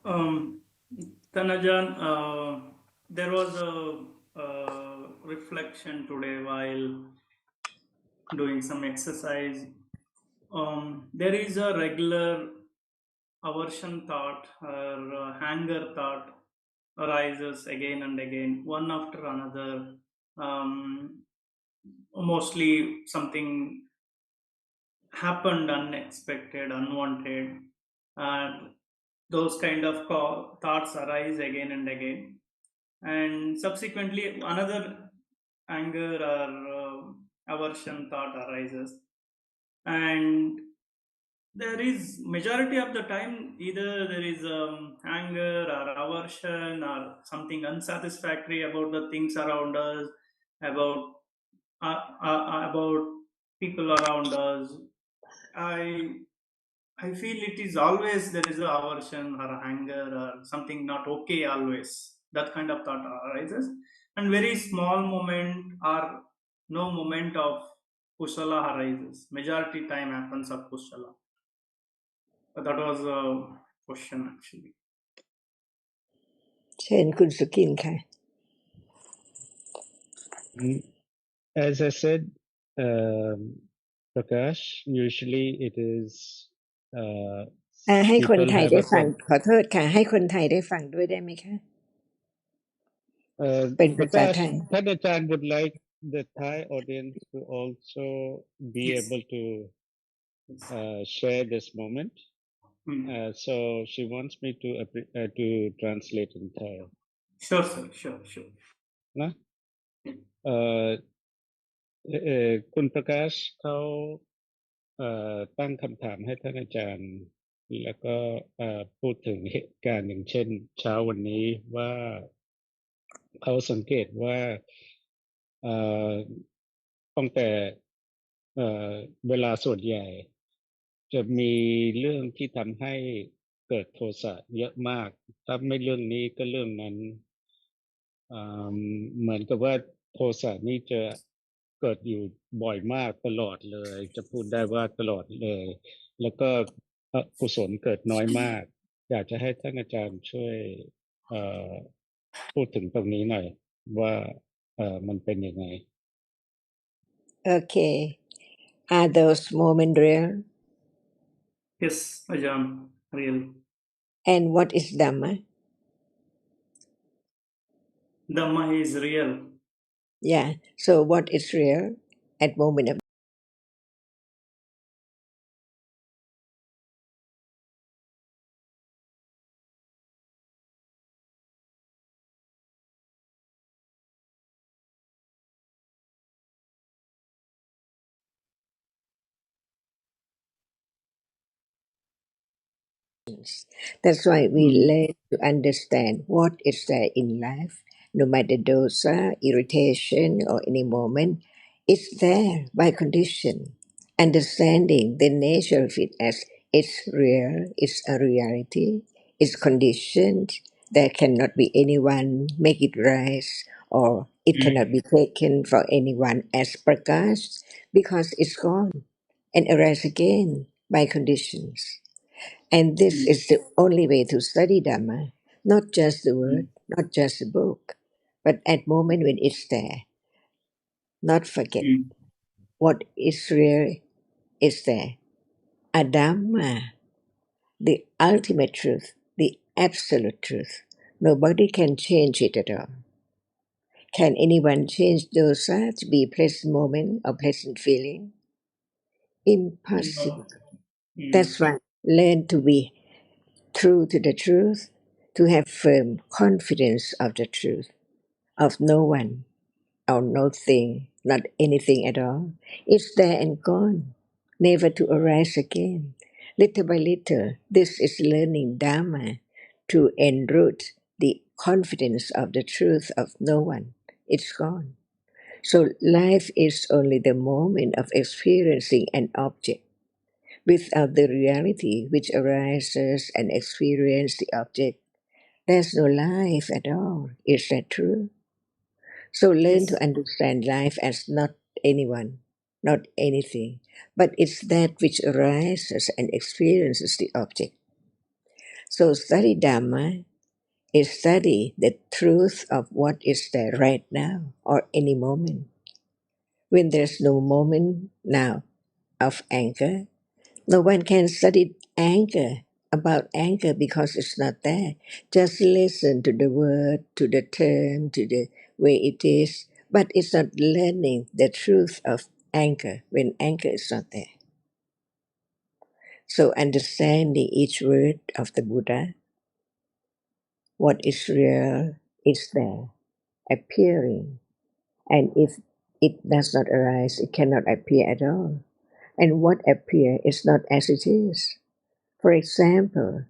Um, Tanajan, there was a reflection today while doing some exercise. There is a regular aversion thought or anger thought arises again and again, one after another. Um, Mostly something happened unexpected, unwanted, and those kind of thoughts arise again and again, and subsequently another anger or aversion thought arises, and there is majority of the time either there is anger or aversion or something unsatisfactory about the things around us, about about people around us. I I feel it is always there is a aversion or anger or something not okay always. That kind of thought arises. And very small moment or no moment of kushala arises. Majority time happens of kushala. That was a question actually. เชิญคุณสุขินค่ะ As I said, Prakash, usually it is ให้คนไท people ย have ได้ a ฟังขอโทษค่ะให้คนไทยได้ฟังด้วยได้ไหมคะเป็นภาษาไท Prakash, ย Thanajan would like the Thai audience to also be Yes. able to share this moment. So she wants me to translate in Thai. Sure, sir. Sure. นะคุณประกาศเขาตั้งคำถามให้ท่านอาจารย์แล้วก็พูดถึงเหตุการณ์อย่างเช่นเช้าวันนี้ว่าเขาสังเกตว่าตั้งแต่เวลาส่วนใหญ่จะมีเรื่องที่ทำให้เกิดโทสะเยอะมากถ้าไม่เรื่องนี้ก็เรื่องนั้นเหมือนกับว่าโทสะนี่จะเกิดอยู่บ่อยมากตลอดเลยจะพูดได้ว่าตลอดเลยแล้วก็กุศลเกิดน้อยมากอยากจะให้ท่านอาจารย์ช่วยพูดถึงตรงนี้หน่อยว่ามันเป็นยังไง Okay are those moments real Yes, Ajahn. Real. and what is Dhamma Dhamma is real. yeah so what is real at moment of that's why we learn to understand what is there in life no matter dosa irritation or any moment it's there by condition understanding the nature of it as it's real it's a reality it's conditioned there cannot be anyone make it rise or it cannot be taken for anyone as prakash because it's gone and arise again by conditions and this is the only way to study Dhamma, not just the word, not just the book, but at moment when it's there, not forget what is real is there. Adhamma, the ultimate truth, the absolute truth. Nobody can change it at all. Can anyone change dosa to be pleasant moment or pleasant feeling? Impossible. That's why learn to be true to the truth, to have firm confidence of the truth, of no one or nothing, not anything at all. It's there and gone, never to arise again. Little by little, this is learning Dhamma to enroot the confidence of the truth of no one. It's gone. So life is only the moment of experiencing an object without the reality which arises and experience the object. There's no life at all. Is that true? So learn Yes. to understand life as not anyone, not anything, but it's that which arises and experiences the object. So study Dhamma is study the truth of what is there right now or any moment. When there's no moment now of anger, no one can study anger about anger because it's not there. Just listen to the word, to the term, to the way it is, but it's not learning the truth of anger when anger is not there. So understanding each word of the Buddha, what is real is there, appearing. And if it does not arise, it cannot appear at all. And what appears is not as it is. For example,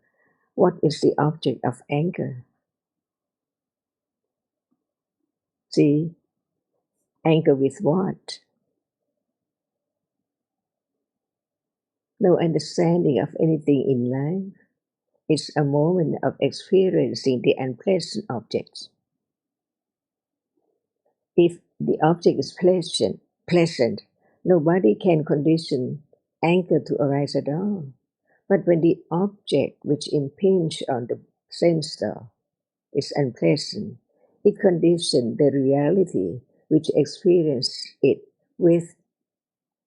what is the object of anger? See, anger with what? No understanding of anything in life. It's a moment of experiencing the unpleasant objects. If the object is pleasant, nobody can condition anger to arise at all. But when the object which impinges on the sense door is unpleasant, it conditions the reality which experiences it with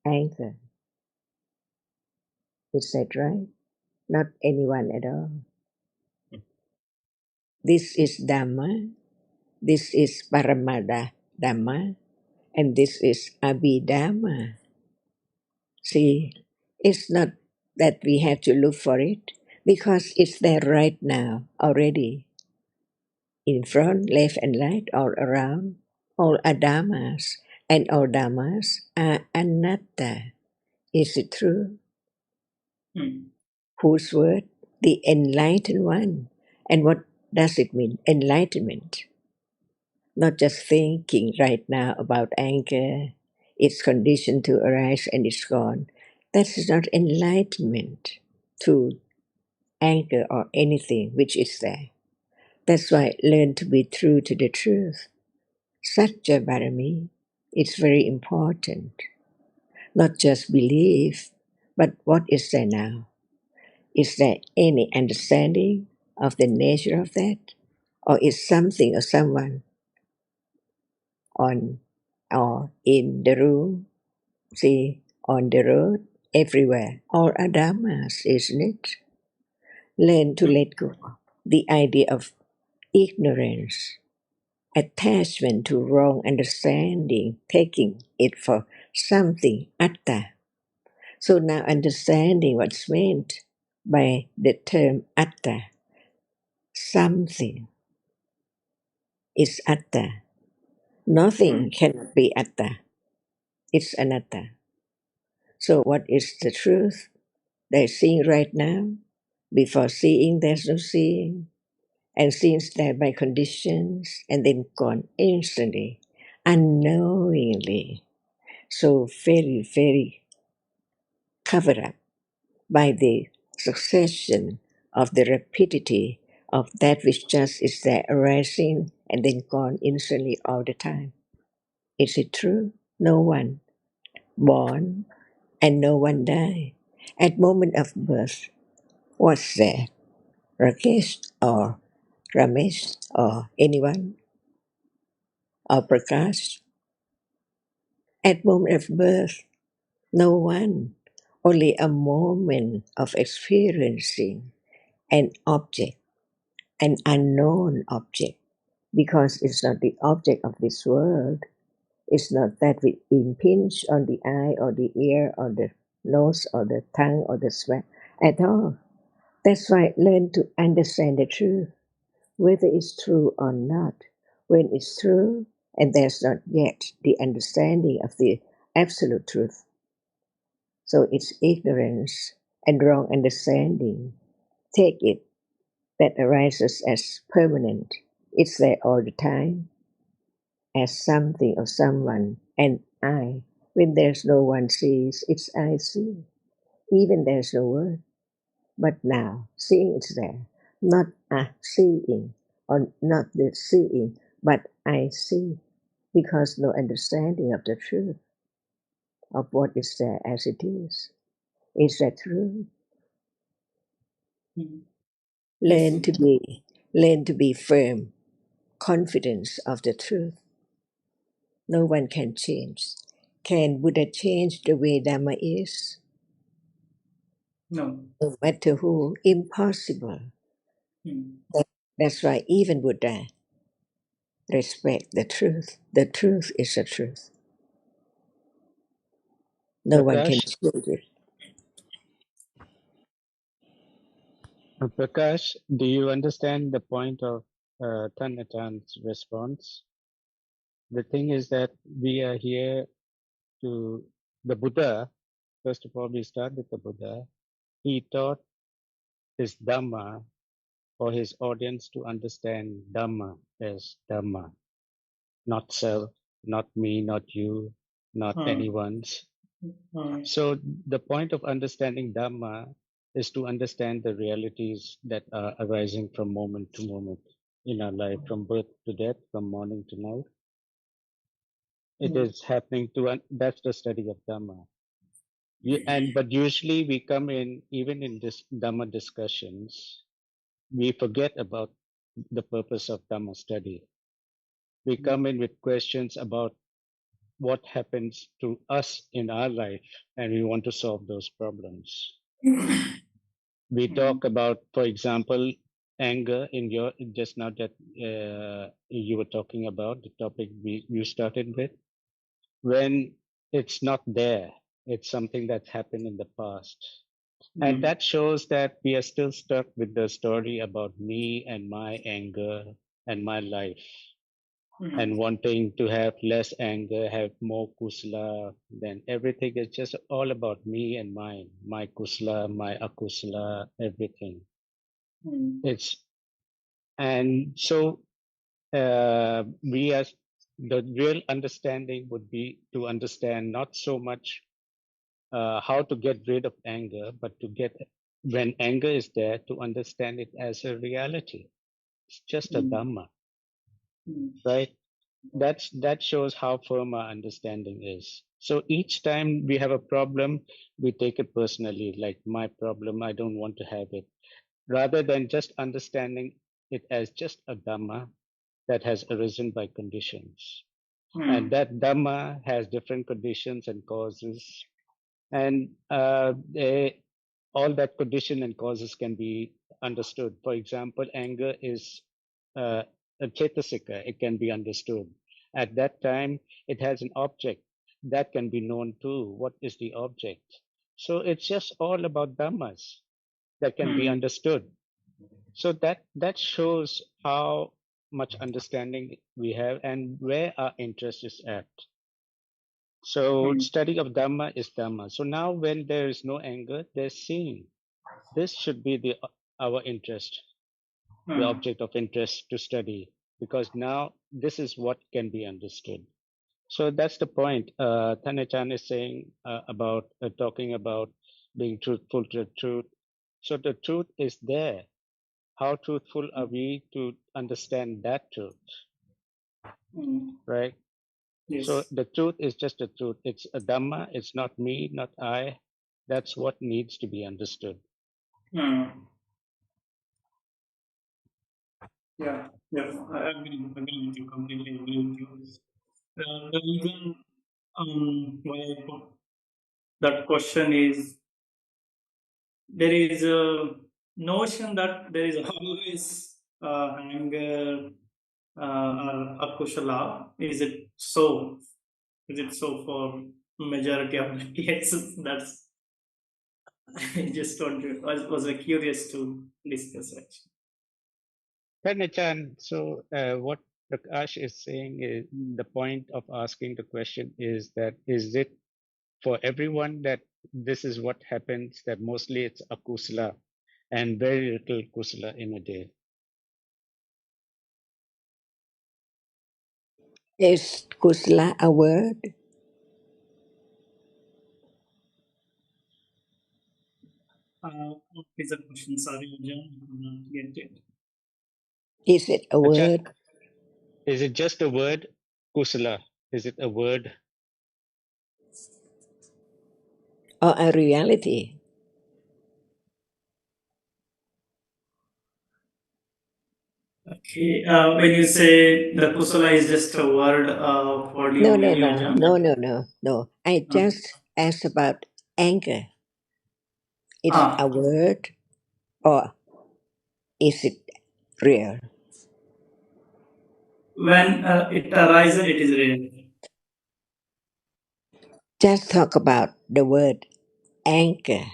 anger. Is that right? Not anyone at all. This is Dhamma, this is Paramada Dhamma, and this is Abhidhamma. See, it's not that we have to look for it because it's there right now already. In front, left and right, all around, all are dhammas, and all dhammas are anatta. Is it true? Hmm. Whose word? The enlightened one. And what does it mean? Enlightenment. Not just thinking right now about anger, it's conditioned to arise and it's gone. That is not enlightenment to anger or anything which is there. That's why learn to be true to the truth. Satya Barami is very important. Not just belief, but what is there now? Is there any understanding of the nature of that? Or is something or someone on or in the room, see, on the road, everywhere? All are dhammas, isn't it? Learn to let go. The idea of ignorance, attachment to wrong understanding, taking it for something, atta. So now understanding what's meant by the term atta, something is atta. Nothing cannot be atta. It's anatta. So what is the truth? There's seeing right now. Before seeing, there's no seeing. And seeing's there by conditions and then gone instantly, unknowingly. So very, very covered up by the succession of the rapidity of that which just is there arising and then gone instantly all the time. Is it true? No one born and no one die. At moment of birth, what's there? Rakesh or Ramesh or anyone or Prakash? At moment of birth, no one. Only a moment of experiencing an object, an unknown object, because it's not the object of this world. It's not that we impinge on the eye or the ear or the nose or the tongue or the smell at all. That's why learn to understand the truth, whether it's true or not. When it's true and there's not yet the understanding of the absolute truth. So it's ignorance and wrong understanding. Take it that arises as permanent. It's there all the time as something or someone, and I. When there's no one sees, it's I see. Even there's no word. But now, seeing is there. Not a seeing, or not the seeing, but I see. Because no understanding of the truth of what is there as it is. Is that true? Hmm. Yes. Learn to be firm, confidence of the truth. No one can change. Can Buddha change the way Dhamma is? No. No matter who, impossible. Mm. That's why even Buddha respect the truth. The truth is the truth. No one can Prakash, change it. Prakash, do you understand the point of Tanatan's response? The thing is that we are here to the Buddha. First of all, we start with the Buddha. He taught his Dhamma for his audience to understand Dhamma as Dhamma, not self, not me, not you, not Mm. anyone's. Mm. So the point of understanding Dhamma is to understand the realities that are arising from moment to moment in our life, from birth to death, from morning to night. It Mm. is happening that's the study of Dhamma. But usually we come in, even in this Dhamma discussions, we forget about the purpose of Dhamma study. We come in with questions about what happens to us in our life, and we want to solve those problems. We Mm. talk about, for example, anger in your just now that you were talking about the topic you started with. When it's not there, it's something that's happened in the past. And Mm. that shows that we are still stuck with the story about me and my anger and my life and Mm. wanting to have less anger, have more kusala, then everything is just all about me and mine, my kusala, my akusala, everything. Mm. It's and so we as the real understanding would be to understand not so much how to get rid of anger, but to get when anger is there to understand it as a reality. It's just a Mm. dhamma, Mm. right? That shows how firm our understanding is. So each time we have a problem, we take it personally, like my problem, I don't want to have it, rather than just understanding it as just a dhamma that has arisen by conditions. And Mm. that dhamma has different conditions and causes, and all that condition and causes can be understood. For example, anger is uh, a chetasika, it can be understood. At that time, it has an object that can be known too. What is the object? So it's just all about dhammas that can be Mm. understood. So that shows how much understanding we have and where our interest is at. So Mm. study of Dhamma is Dhamma. So now when there is no anger, there's seeing. This should be our interest, the Mm. object of interest to study, because now this is what can be understood. So that's the point. Tanachan is saying about talking about being truthful to the truth. So the truth is there. How truthful are we to understand that truth, Mm. right? So Yes. the truth is just the truth. It's a Dhamma. It's not me, not I. That's what needs to be understood. Mm. Yeah. Yeah. I agree with you. Completely agree with you. The reason why I put that question is there is a notion that there is always anger or akushala. Is it so? Is it so for majority of the cases? That's I just want to, was curious to discuss actually. Chan, so what Prakash is saying is the point of asking the question is that is it for everyone that this is what happens, that mostly it's akusala and very little kusala in a day. Is kusla a word? What is the question? Sorry, John, I could not get it. Is it a Acha, word is it just a word, kusala? Is it a word? or a reality? Okay. When you say the kusala is just a word, what do you No, no, mean, no, Ajahn? no, no, no, no. I just asked about anger. It's Ah, a word or is it real? when it arises, it is real. Just talk about the word anger.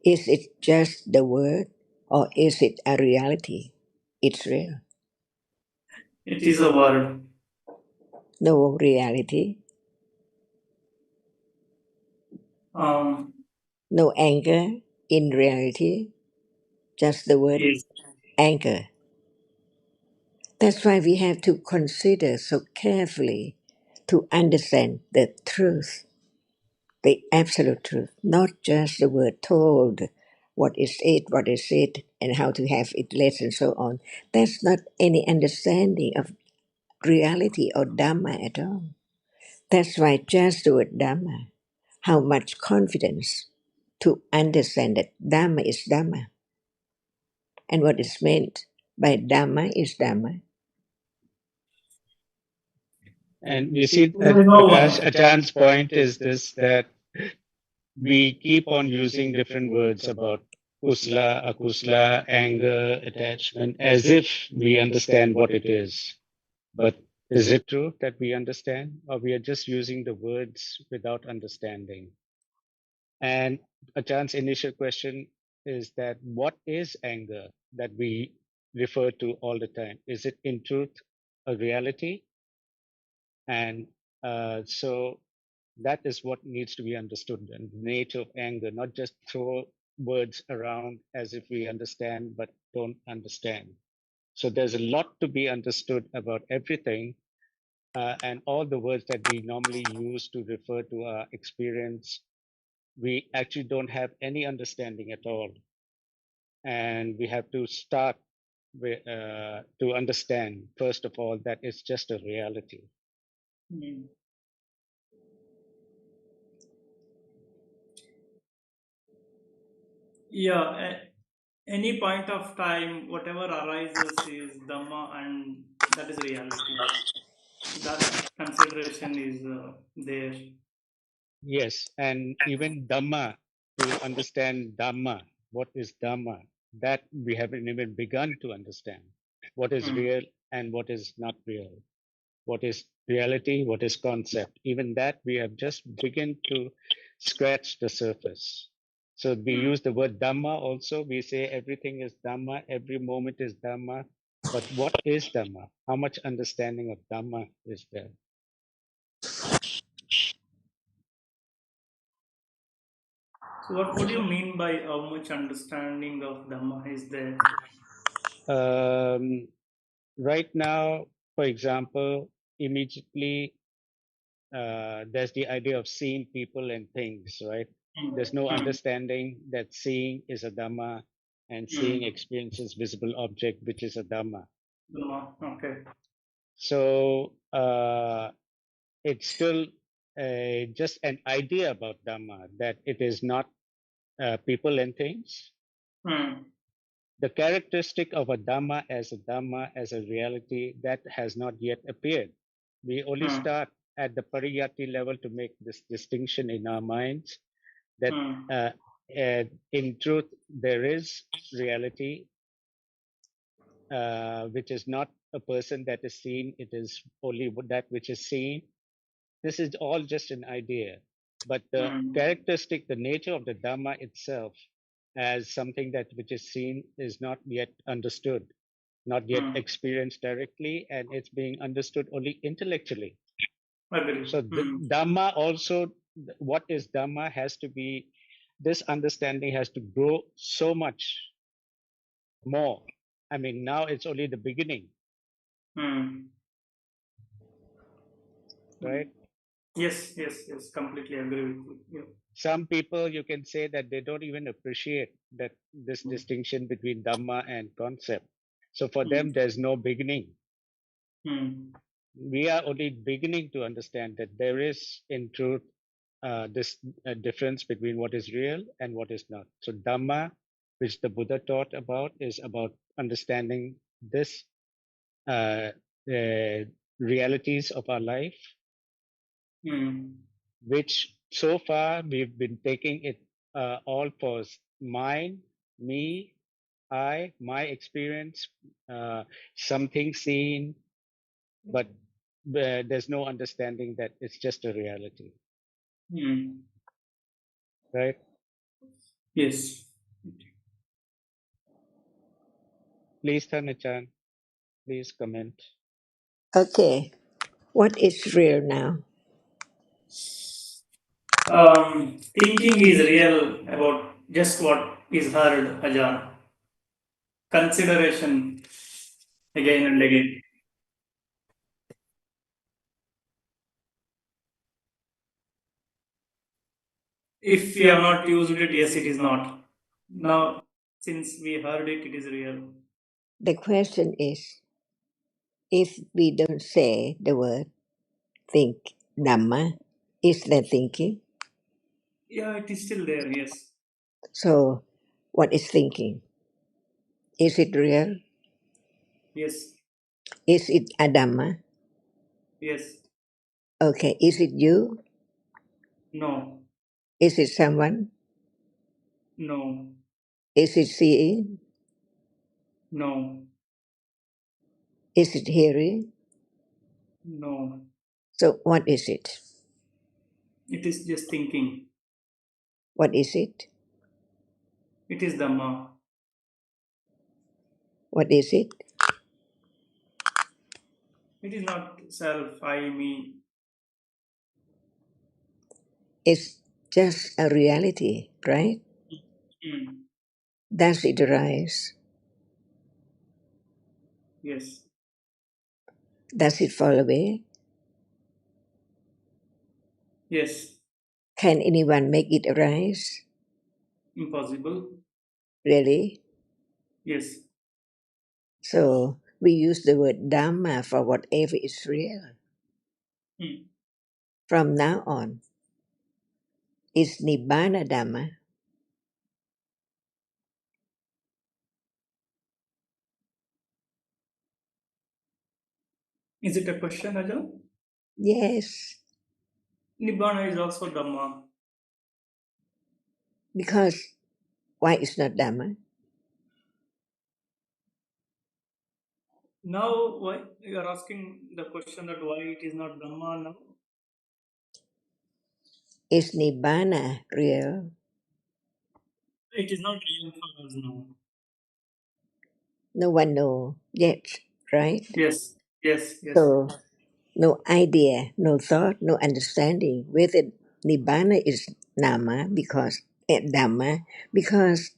Is it just the word or is it a reality? It's real. It is a word. No reality, Um, no anger in reality, just the word is anger. That's why we have to consider so carefully to understand the truth, the absolute truth, not just the word told, what is it, and how to have it less, and so on. That's not any understanding of reality or Dhamma at all. That's why just the word Dhamma, how much confidence to understand that Dhamma is Dhamma, and what is meant by Dhamma is Dhamma. And you see, there is no Prakash, one. Achan's point is this, that we keep on using different words about kusla, akusla, anger, attachment, as if we understand what it is. But is it true that we understand, or we are just using the words without understanding? And Achan's initial question is that what is anger that we refer to all the time? Is it in truth a reality? And so that is what needs to be understood, and the nature of anger, not just throw words around as if we understand but don't understand. So there's a lot to be understood about everything, and all the words that we normally use to refer to our experience, we actually don't have any understanding at all. And we have to start with, to understand, first of all, that it's just a reality. Mm. Yeah. Any point of time, whatever arises is Dhamma, and that is reality. That consideration is there. Yes, and even Dhamma, to understand Dhamma, what is Dhamma, that we haven't even begun to understand. What is Mm. real and what is not real? What is reality? What is concept? Even that we have just begun to scratch the surface. So we Mm. use the word Dhamma also. We say everything is Dhamma, every moment is Dhamma. But what is Dhamma? How much understanding of Dhamma is there? So, what do you mean by how much understanding of Dhamma is there? Um, right now, for example, immediately there's the idea of seeing people and things, right? Mm. There's no Mm. understanding that seeing is a Dhamma and seeing Mm. experiences visible object, which is a Dhamma. Dhamma. Okay. So it's still just an idea about Dhamma, that it is not people and things. Mm. The characteristic of a Dhamma as a reality, that has not yet appeared. We only Mm. start at the pariyati level to make this distinction in our minds that Mm. in truth there is reality, which is not a person that is seen, it is only that which is seen. This is all just an idea. But the Mm. characteristic, the nature of the Dhamma itself as something that which is seen is not yet understood, not yet Mm. experienced directly, and it's being understood only intellectually. Agree. So the Mm. Dhamma also, what is Dhamma has to be, this understanding has to grow so much more. I mean, now it's only the beginning, Mm. right? Mm. Yes, yes, yes. Completely agree with you. Some people, you can say that they don't even appreciate that this Yeah. distinction between Dhamma and concept. So for Mm. them, there's no beginning. Mm. We are only beginning to understand that there is, in truth, this difference between what is real and what is not. So Dhamma, which the Buddha taught about, is about understanding this the realities of our life, Mm. which so far we've been taking it all for mine, me, I, my experience, something seen, but there's no understanding that it's just a reality, Mm. right? Yes. Please, Tanachan, please comment. Okay, what is real now? Thinking is real about just what is heard, Ajan. Consideration again and again. If we have not used it, yes, it is not. Now, since we heard it, it is real. The question is, if we don't say the word think, Dhamma, is that thinking? Yeah, it is still there, yes. So, what is thinking? Is it real? Yes, Is it a Dhamma? yes, Okay, is it you? no, Is it someone? no, Is it seeing? no, Is it hearing? no. So, what is it? It is just thinking. What is it? It is Dhamma. What is it? It is not self, I, me. It's just a reality, right? Mm. Does it arise? Yes, Does it fall away? yes, Can anyone make it arise? impossible. Really? Yes, So we use the word Dhamma for whatever is real. mm. From now on, is Nibbana Dhamma? Is it a question, Ajan? Yes, Nibbana is also Dhamma. because why is not Dhamma? Now, why you are asking the question that why it is not Dhamma now? Is Nibbana real? It is not real for us now. No one know yet, right? Yes, yes, yes, So no idea, no thought, no understanding whether Nibbana is Nama because Dhamma because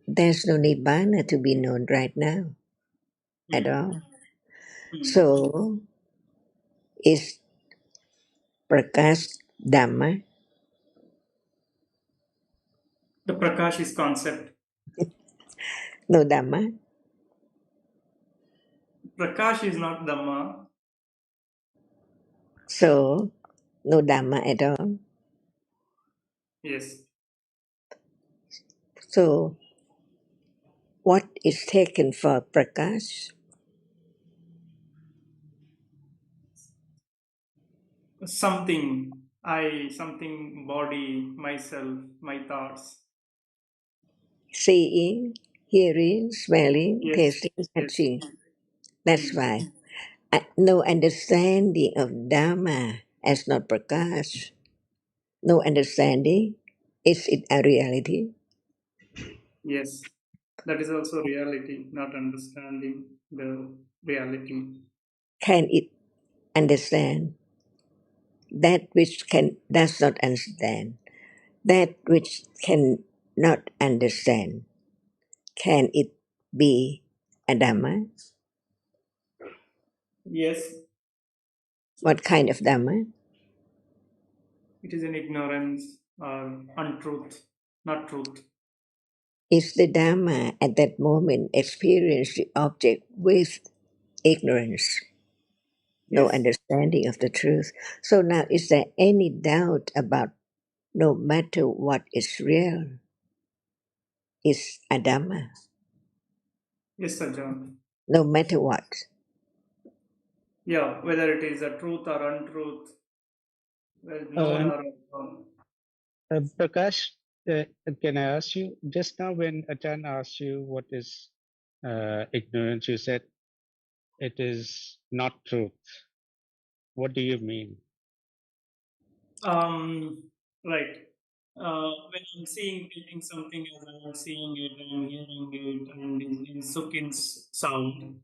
there's no Nibbana to be known right now at mm. all. Mm. So is Prakash Dhamma? The Prakash is concept. No Dhamma. Prakash is not Dhamma. So no Dhamma at all. Yes, So what is taken for Prakash? something. I, something, body, myself, my thoughts. Seeing, hearing, smelling, Yes, tasting, yes. touching. That's Mm. why. No understanding of Dhamma as not Prakash. No understanding. Is it a reality? Yes, that is also reality, not understanding the reality. Can it understand that which can does not understand? That which can not understand. Can it be a Dhamma? Yes, What kind of Dhamma? it is an ignorance or untruth, not truth. Is the Dhamma at that moment experience the object with ignorance, no Yes, understanding of the truth? So now is there any doubt about no matter what is real is a Dhamma? yes, Ajahn. No matter what. Yeah, whether it is a truth or untruth, known Uh, or unknown. Prakash, can I ask you, just now when Achan asked you what is ignorance, you said it is not truth. What do you mean? Right. When I'm seeing, feeling something as I'm seeing it and hearing it and in Sukin's sound,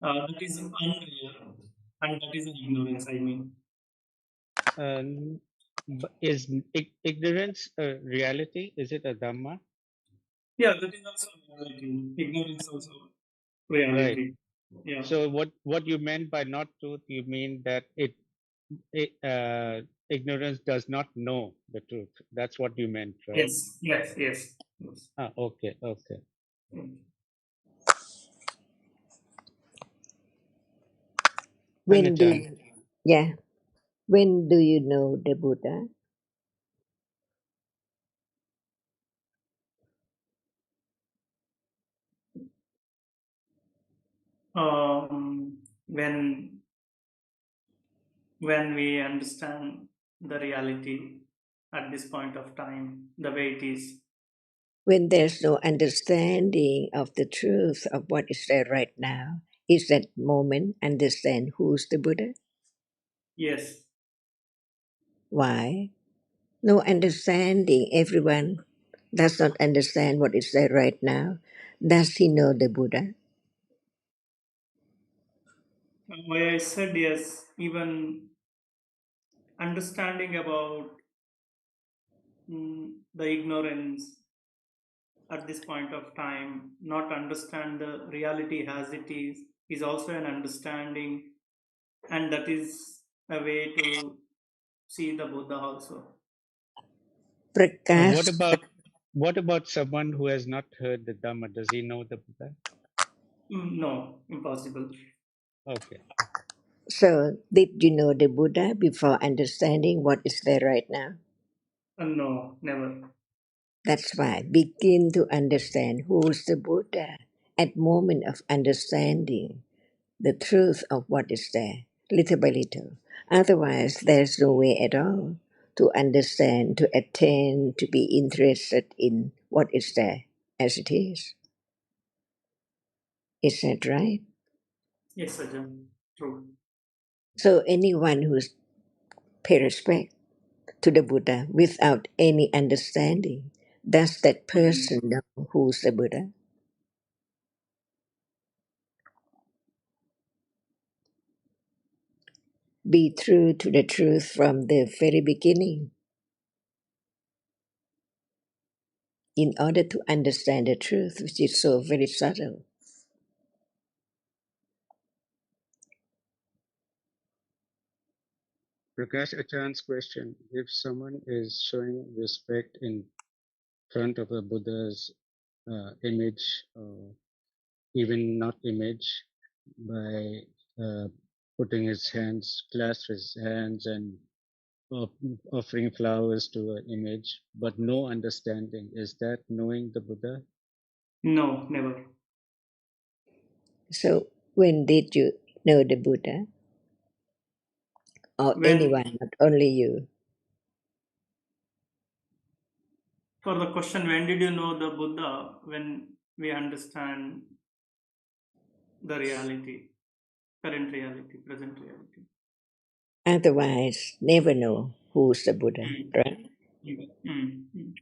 that is unreal and that is an ignorance, I mean. Um, is ignorance a reality? Is it a Dhamma? Yeah, that is also reality. Ignorance also Right. reality. Yeah. So what you meant by not truth, you mean that ignorance does not know the truth. That's what you meant, right? Yes. Yes. Yes. Yes. Ah, okay, okay. When do Angachan, you, yeah, when do you know the Buddha? When we understand the reality at this point of time, the way it is. When there's no understanding of the truth of what is there right now, is that moment understand who's the Buddha? Yes. Why? No understanding. Everyone does not understand what is there right now. Does he know the Buddha? Why I said yes, even understanding about the ignorance at this point of time, not understand the reality as it is also an understanding, and that is a way to see the Buddha also. what Prakash. about someone who has not heard the Dhamma? Does he know the Buddha? No, impossible. Okay. So, did you know the Buddha before understanding what is there right now? No, never. That's why begin to understand who is the Buddha at moment of understanding the truth of what is there, little by little. Otherwise, there's no way at all to understand, to attain, to be interested in what is there as it is. Is that right? Yes, Ajahn. True. So anyone who's pay respect to the Buddha without any understanding, does that Mm. person know who's the Buddha? Be true to the truth from the very beginning in order to understand the truth, which is so very subtle. Prakash Achan's question: if someone is showing respect in front of a Buddha's image, or even not image, by putting his hands, clasp his hands, and of- offering flowers to an image, but no understanding. Is that knowing the Buddha? No, never. So, when did you know the Buddha? Or When, anyone, not only you? for the question, when did you know the Buddha? When we understand the reality, current reality, present reality. Otherwise, never know who's the Buddha, Mm. right? Mm.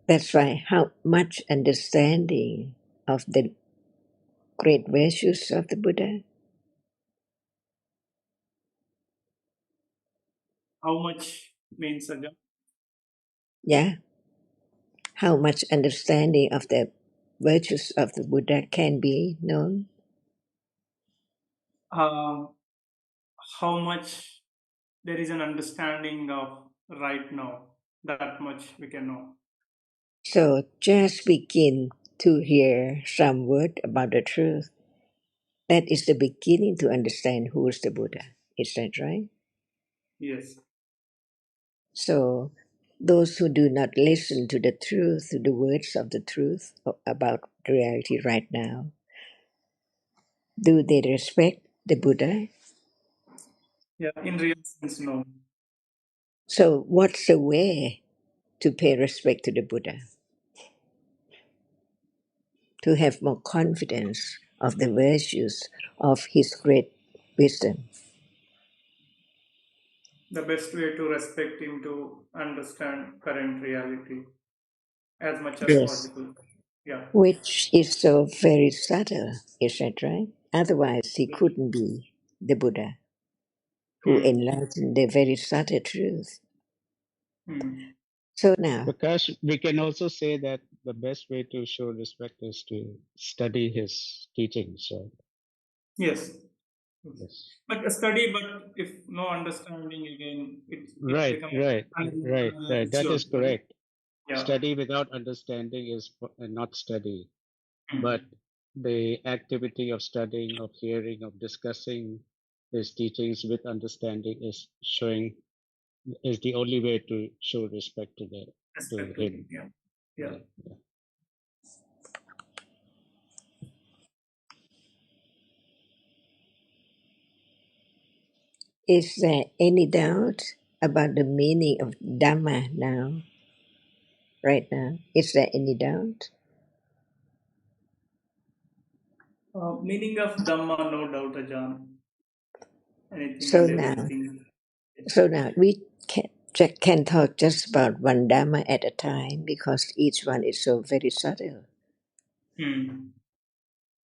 That's why how much understanding of the great virtues of the Buddha, How much means Ajahn? yeah, how much understanding of the virtues of the Buddha can be known. Uh, how much there is an understanding of right now. That much we can know. So just begin to hear some word about the truth. That is the beginning to understand who is the Buddha. Is that right? Yes. So those who do not listen to the truth, to the words of the truth about reality right now, do they respect the Buddha? Yeah, in real sense, no. So, what's the way to pay respect to the Buddha? To have more confidence of the virtues of his great wisdom. The best way to respect him to understand current reality as much as Yes. possible. Yeah. Which is so very subtle, is that right? Otherwise, he couldn't be the Buddha who Hmm. enlightened the very subtle truth. Hmm. So now, Prakash, we can also say that the best way to show respect is to study his teachings. Right? Yes. Yes. Yes. But a study, but if no understanding again, it Right, becomes right, right, right. That ritual, is right? correct. Yeah. Study without understanding is not study, but Hmm. the activity of studying, of hearing, of discussing his teachings with understanding is the only way to show respect to Respect to him. him. Yeah. Yeah. Yeah, yeah. is there any doubt about the meaning of Dhamma now, right now? Is there any doubt? Meaning of Dhamma, no doubt, Ajahn. Anything So and now, everything. so now we can talk just about one Dhamma at a time because each one is so very subtle. Hmm.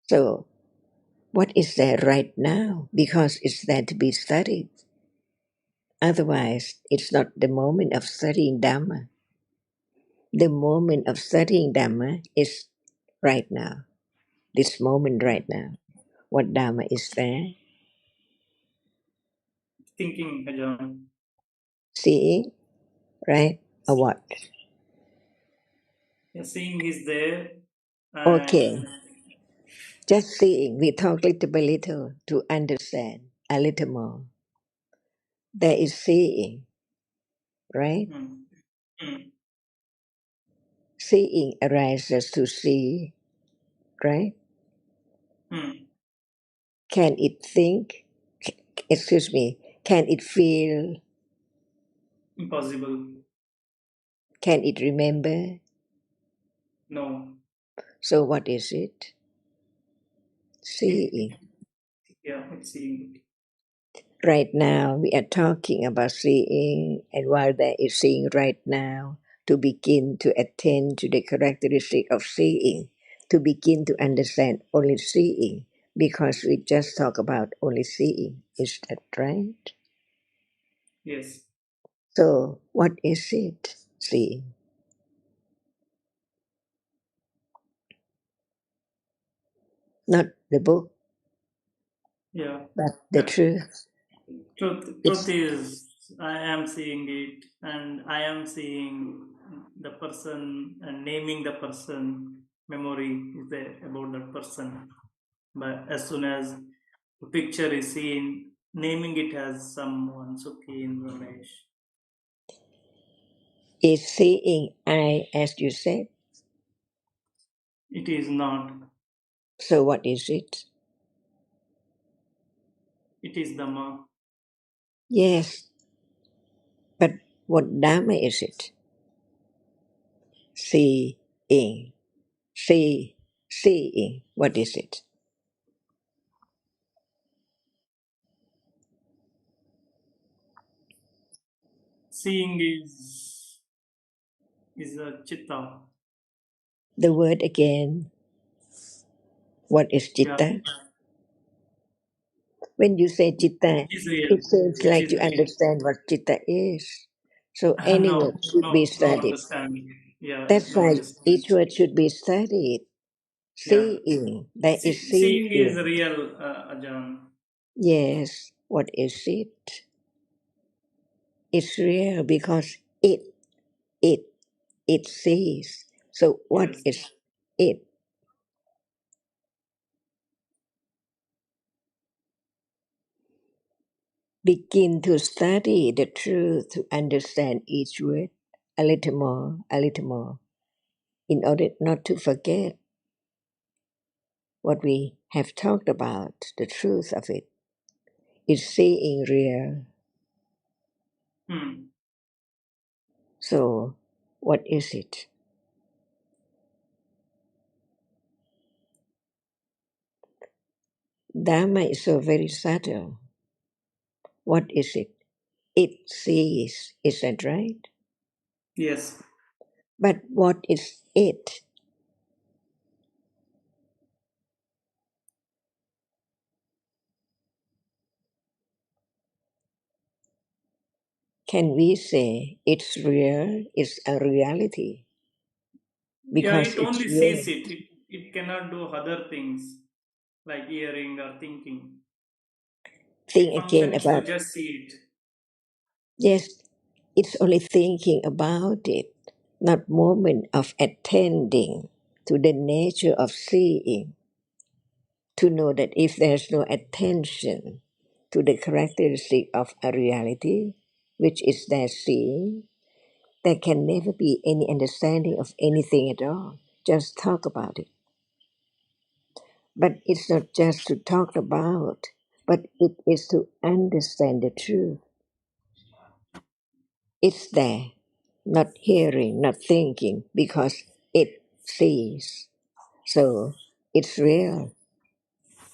So, what is there right now? Because it's there to be studied. Otherwise, it's not the moment of studying Dhamma. The moment of studying Dhamma is right now, this moment right now. What Dhamma is there? Thinking, Ajahn. Seeing, right? Or what? Yeah, seeing is there, Okay, and just seeing. We talk little by little to understand a little more. There is seeing, right? hmm. Hmm. Seeing arises to see, right? Hmm. Can it think? Excuse me. Can it feel? Impossible. Can it remember? No. So what is it? It Seeing. yeah, it's seeing. Right now, we are talking about seeing, and while there is seeing right now, to begin to attend to the characteristic of seeing, to begin to understand only seeing, because we just talk about only seeing. Is that right? Yes. So, what is it? Seeing. Not the book, Yeah. but the Yeah. truth. Truth It's is, I am seeing it, and I am seeing the person and naming the person. Memory is there about that person. But as soon as the picture is seen, naming it as someone, Suki in Ramesh. is seeing I, as you said. It is not. So, what is it? It is Dhamma. Yes, but what Dharma is it? Seeing. Seeing. What is it? Seeing is a chitta. The word again. What is Yeah, citta? When you say which citta, is real. it seems Which like is you real. understand what citta is. So any word No, should be no studied. understanding. Yeah, That's no why understanding. each word should be studied. Yeah, Seeing. There is seeing is seeing. real, Ajahn. Yes. What is it? It's real because it, it sees. So what Yes, is it? Begin to study the truth to understand each word a little more, in order not to forget what we have talked about, the truth of it. Is seeing real? Hmm. So, what is it? Dhamma is so very subtle. What is it? It sees, is that right? Yes. But what is it? Can we say it's real, it's a reality? Yeah, Because it it's only sees real. it. It cannot do other things like hearing or thinking. It Think again functions to about, just see it. yes, it's only thinking about it, not moment of attending to the nature of seeing, to know that if there's no attention to the characteristic of a reality, which is their seeing, there can never be any understanding of anything at all. Just talk about it. But it's not just to talk about, but it is to understand the truth. It's there, not hearing, not thinking, because it sees. So it's real.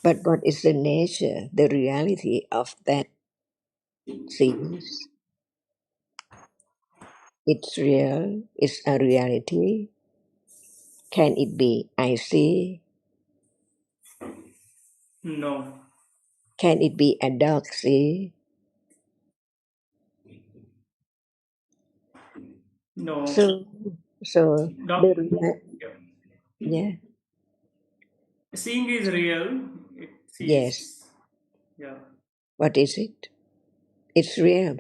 But what is the nature, the reality of that sees? It's real, it's a reality. Can it be I see? No. Can it be a dog see? No. So, so Doc, the yeah, seeing is real. It yes. sees. Yeah. What is it? It's real.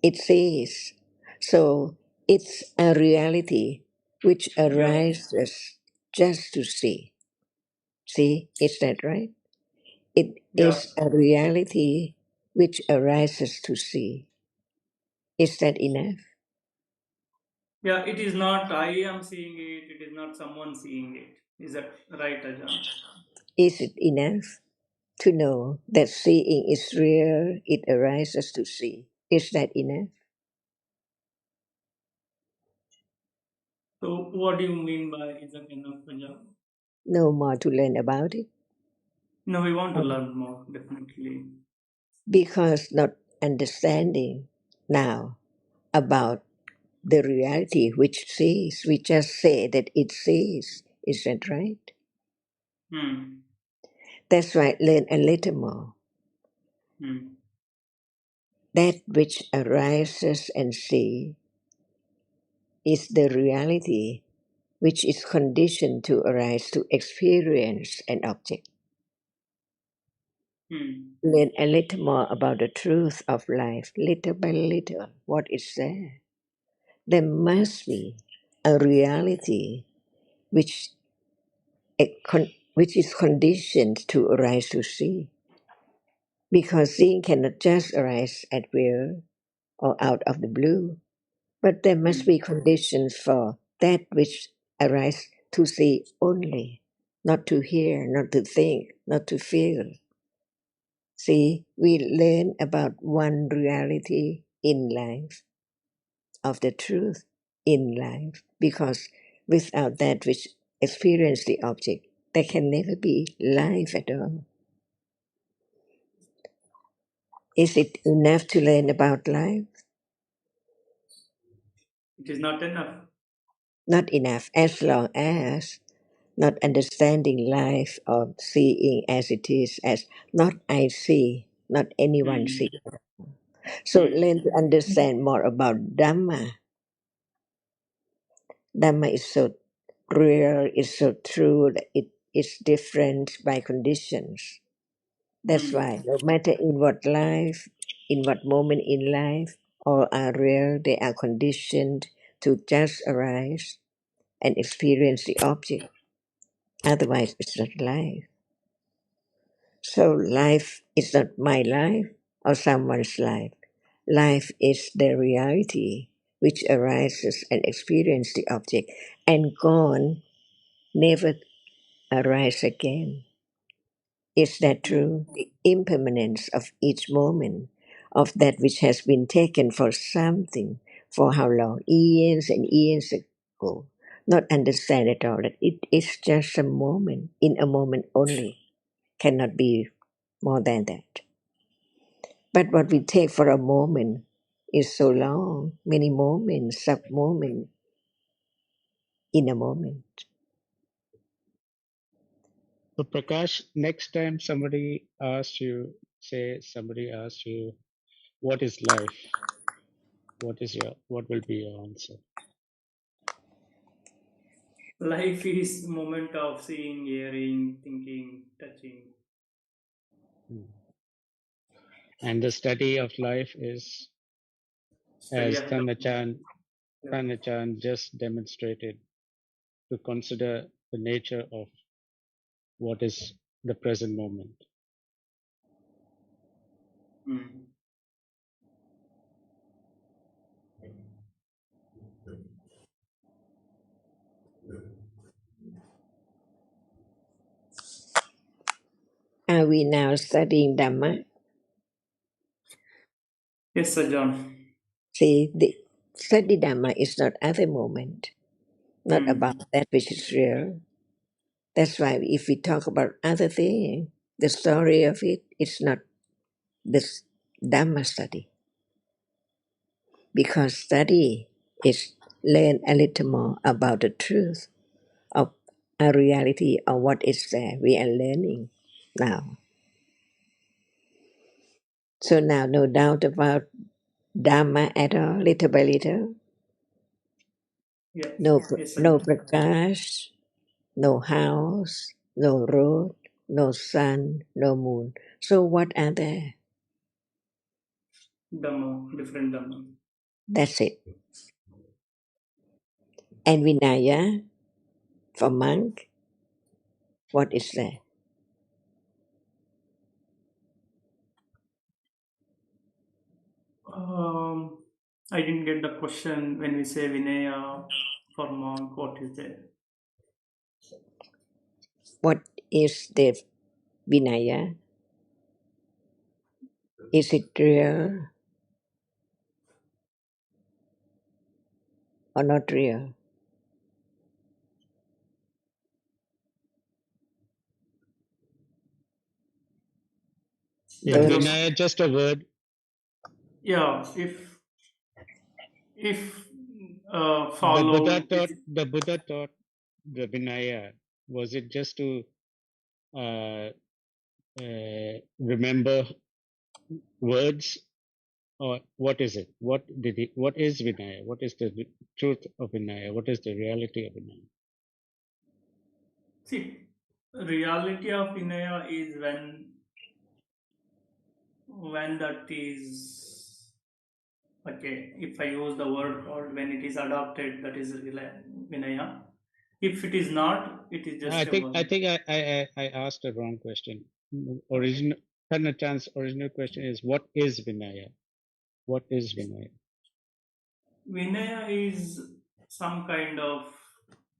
It says. So it's a reality which Yeah. arises just to see. See, is that right? It Yeah. is a reality which arises to see. Is that enough? Yeah. It is not I am seeing it. It is not someone seeing it. Is that right, Ajahn? Is it enough to know that seeing is real? It arises to see. Is that enough? So, what do you mean by is that enough, Ajahn? No more to learn about it? No, we want to learn more, definitely. Because not understanding now about the reality which sees. We just say that it sees. Is that right? Hmm. That's right. Learn a little more. Hmm. That which arises and see is the reality which is conditioned to arise to experience an object. Hmm. Learn a little more about the truth of life, little by little. What is there? There must be a reality which, which is conditioned to arise to see. Because seeing cannot just arise at will or out of the blue, but there must Hmm. be conditions for that which arises to see only, not to hear, not to think, not to feel. See, we learn about one reality in life, of the truth in life, because without that which experience the object, there can never be life at all. Is it enough to learn about life? It is not enough. Not enough, as long as not understanding life or seeing as it is, as not I see, not anyone Hmm. see. So Hmm. learn to understand more about Dhamma. Dhamma is so real, is so true that it is different by conditions. That's Hmm. why no matter in what life, in what moment in life, all are real, they are conditioned to just arise and experience the object. Otherwise, it's not life. So, life is not my life or someone's life. Life is the reality which arises and experiences the object and gone, never arise again. Is that true? The impermanence of each moment, of that which has been taken for something for how long? Years and years ago. Not understand at all that it is just a moment, in a moment only, cannot be more than that. But what we take for a moment is so long, many moments, sub moment in a moment. So Prakash, next time somebody asks you, what is life? What will be your answer? Life is moment of seeing, hearing, thinking, touching. Hmm. And the study of life is, Study as of Dhamma. Yeah. Tanachan just demonstrated, to consider the nature of what is the present moment. Mm. Are we now studying Dhamma? Yes, Sir John. See, the study Dhamma is not other moment, not about Mm. that which is real. That's why if we talk about other thing, the story of it, it's not this Dhamma study. Because study is learn a little more about the truth of a reality of what is there. We are learning now. So now no doubt about Dhamma at all, little by little. Yeah. No, Yes, Sir no John. prakash, no house, no road, no sun, no moon. So what are there? Dhamma, different Dhamma. That's it. And Vinaya, for monk, what is there? Um, I didn't get the question when we say Vinaya for monk, what is there? What is the Vinaya? Is it real or not real? Is That Those, Vinaya just a word? yeah, if The Buddha follow taught the Buddha taught the Vinaya. Was it just to uh, remember words, or what is it? What is Vinaya? What is the truth of Vinaya? What is the reality of Vinaya? see reality of Vinaya is when that is okay. If I use the word or when it is adopted, that is Vinaya. If it is not, it is I just a think I word. think I asked the wrong question. Original Chan's original question is, what is Vinaya? What is Vinaya? Vinaya is some kind of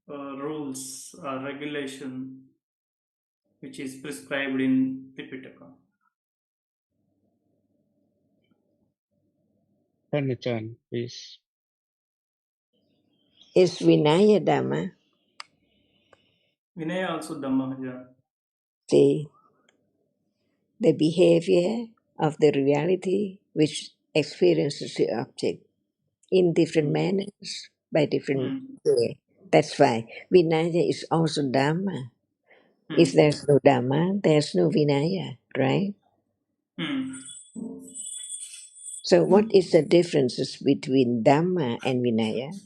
rules, regulation which is prescribed in Tipitaka. Chan, please. is Vinaya Dhamma Vinaya also Dhamma, yeah. the, the behavior of the reality which experiences the object in different Mm. manners by different Mm. way. That's why Vinaya is also Dhamma. If Mm. there's no Dhamma, there's no Vinaya, right? Mm. So what is the differences between Dhamma and Vinaya?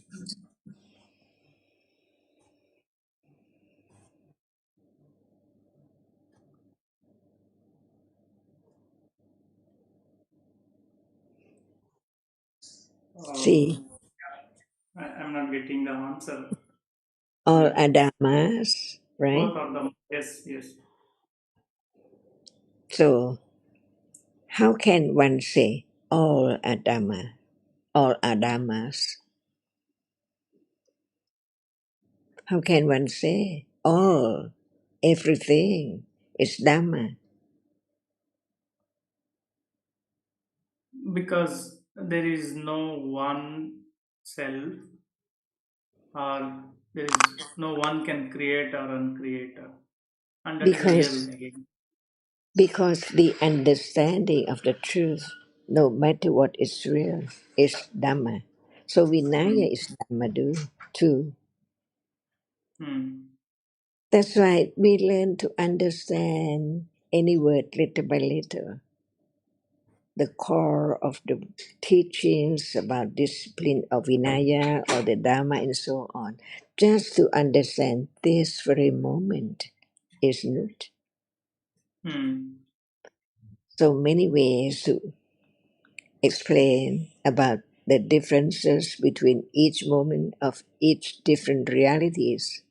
See, Um, I'm not getting the answer. all Yeah. are Dhammas, right? Both are Dhamma. Yes, yes. So how can one say all are Dhamma, all are Dhammas? How can one say all, everything is Dhamma? because there is no one self, or there is no one can create or uncreator, and that is real Because again. because the understanding of the truth, no matter what is real, is Dhamma. So Vinaya Hmm. is Dhamma too. Hmm. That's why we learn to understand any word little by little. The core of the teachings about discipline of Vinaya or the Dhamma and so on. Just to understand this very moment, isn't it? Hmm. So many ways to explain about the differences between each moment of each different realities.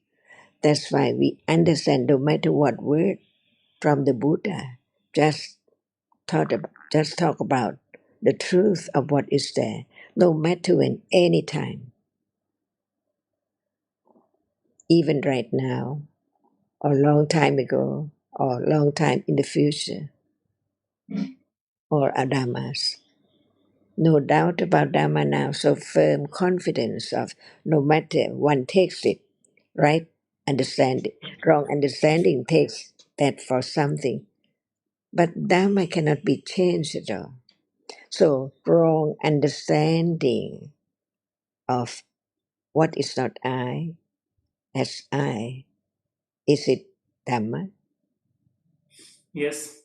That's why we understand no matter what word from the Buddha, just just talk about the truth of what is there, no matter when, any time, even right now, or long time ago, or long time in the future, or Adamas. No doubt about Dhamma now, so firm confidence of no matter one takes it, right understanding, wrong understanding takes that for something. But Dhamma cannot be changed at all. So wrong understanding of what is not I as I, is it Dhamma? Yes.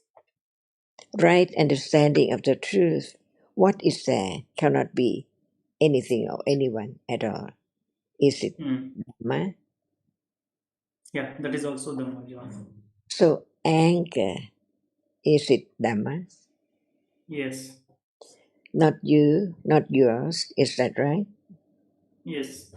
Right understanding of the truth, what is there cannot be anything or anyone at all. Is it Hmm. Dhamma? Yeah, that is also the Dhamma. So anger, is it Dhamma? Yes. Not you, not yours, is that right? Yes.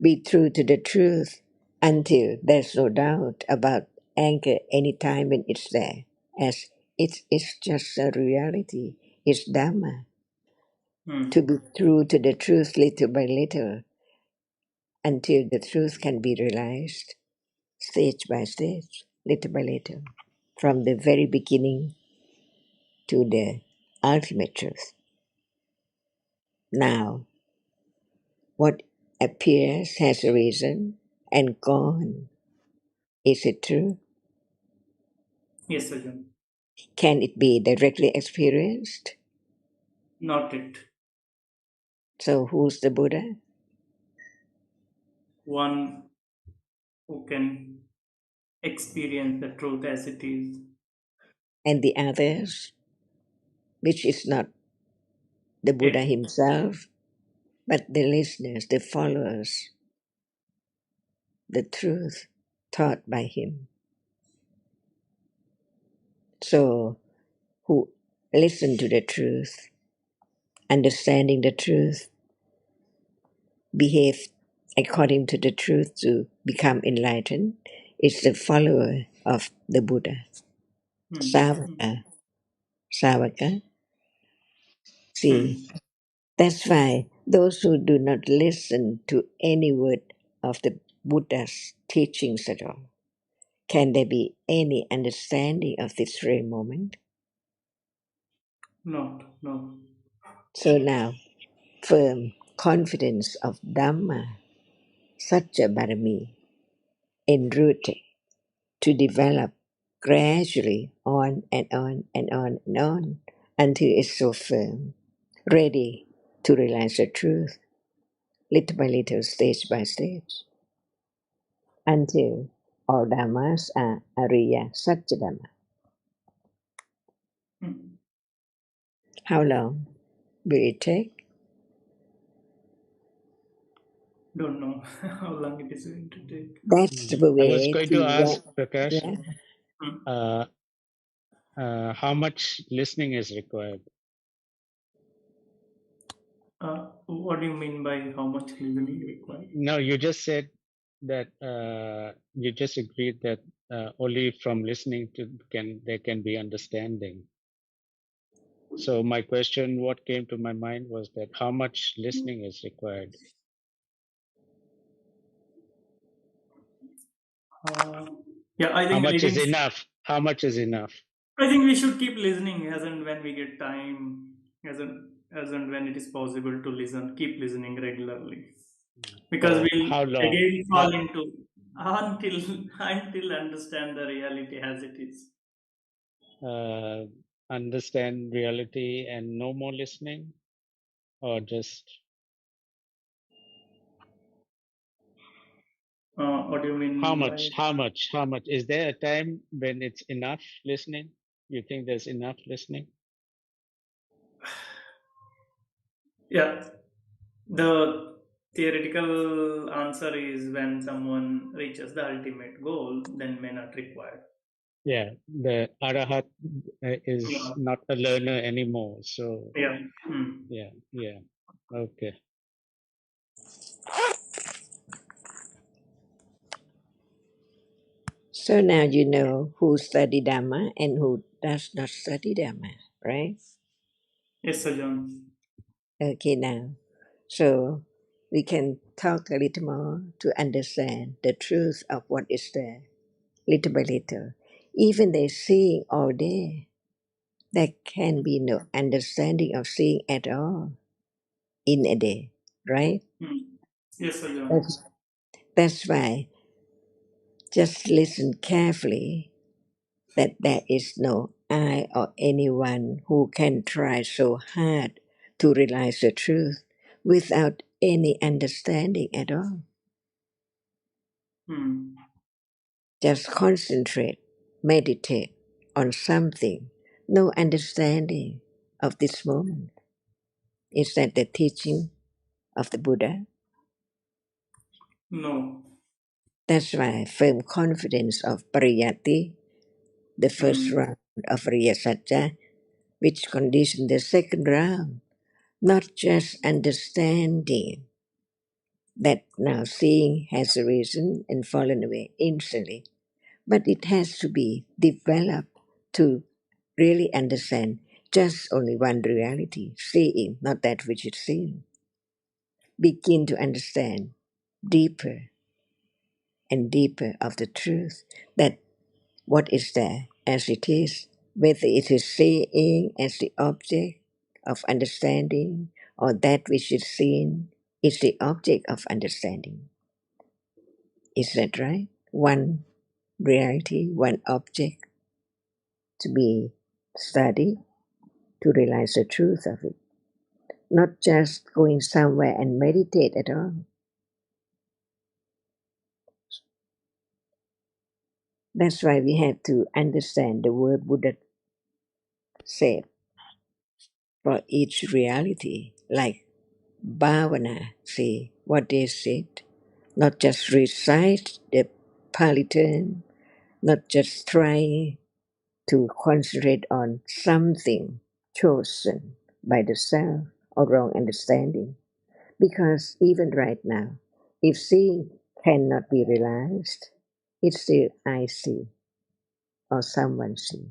Be true to the truth until there's no doubt about anger anytime when it's there. As it's just a reality, it's Dhamma. To Hmm. be true to the truth little by little until the truth can be realized, stage by stage, little by little, from the very beginning to the ultimate truth. Now, what appears has arisen and gone. Is it true? Yes, Arjun. Can it be directly experienced? Not it. So, who's the Buddha? One who can experience the truth as it is. And the others, which is not the Buddha It. himself, but the listeners, the followers, the truth taught by him. So, who listen to the truth, understanding the truth, behave according to the truth to become enlightened, is the follower of the Buddha. Hmm. Hmm. Savaka. Savaka. See, Hmm. that's why those who do not listen to any word of the Buddha's teachings at all, can there be any understanding of this very moment? Not. No. So now, firm confidence of Dhamma, Satya Barami, enrooted to develop gradually on and on and on and on until it's so firm, ready to realize the truth, little by little, stage by stage, until all Dhammas are Ariya Satya Dhamma. Hmm. How long will it take? Don't know how long it is going to take. That's the I was way going to to, ask Prakash, yeah. Hmm. uh, how much listening is required? What do you mean by how much listening required? No, you just said that you just agreed that only from listening to can there can be understanding. So my question, what came to my mind was that how much listening is required? Uh, yeah, I How think I much is think enough? How much is enough? I think we should keep listening as and when we get time. as and when it is possible to listen, keep listening regularly, because For we'll how long? again fall How into until until understand the reality as it is. uh, understand reality and no more listening, or just What do you how mean much? by? How much? How much? Is there a time when it's enough listening? You think there's enough listening? Yeah, the theoretical answer is when someone reaches the ultimate goal, then may not require. Yeah, the arahat is Yeah, not a learner anymore. So yeah. Hmm. yeah, yeah, okay. So now you know who study Dhamma and who does not study Dhamma, right? Yes, Sir John. Okay, now. So we can talk a little more to understand the truth of what is there, little by little. Even they seeing all day, there can be no understanding of seeing at all in a day, right? Hmm. Yes, Sir John. That's, that's why just listen carefully that there is no I or anyone who can try so hard to realize the truth without any understanding at all. Hmm. Just concentrate, meditate on something, no understanding of this moment. Is that the teaching of the Buddha? No. That's why firm confidence of pariyati, the first Hmm. round of Riya Satya, which condition the second round, not just understanding that now seeing has arisen and fallen away instantly, but it has to be developed to really understand just only one reality, seeing, not that which is seen. Begin to understand deeper and deeper of the truth that what is there as it is, whether it is seeing as the object of understanding or that which is seen is the object of understanding. Is that right? One reality, one object to be studied to realize the truth of it. Not just going somewhere and meditate at all. That's why we have to understand the word Buddha said for each reality, like bhavana, see what is it? Not just recite the Pali term, not just try to concentrate on something chosen by the self or wrong understanding. Because even right now, if seeing cannot be realized, it's still I see or someone see.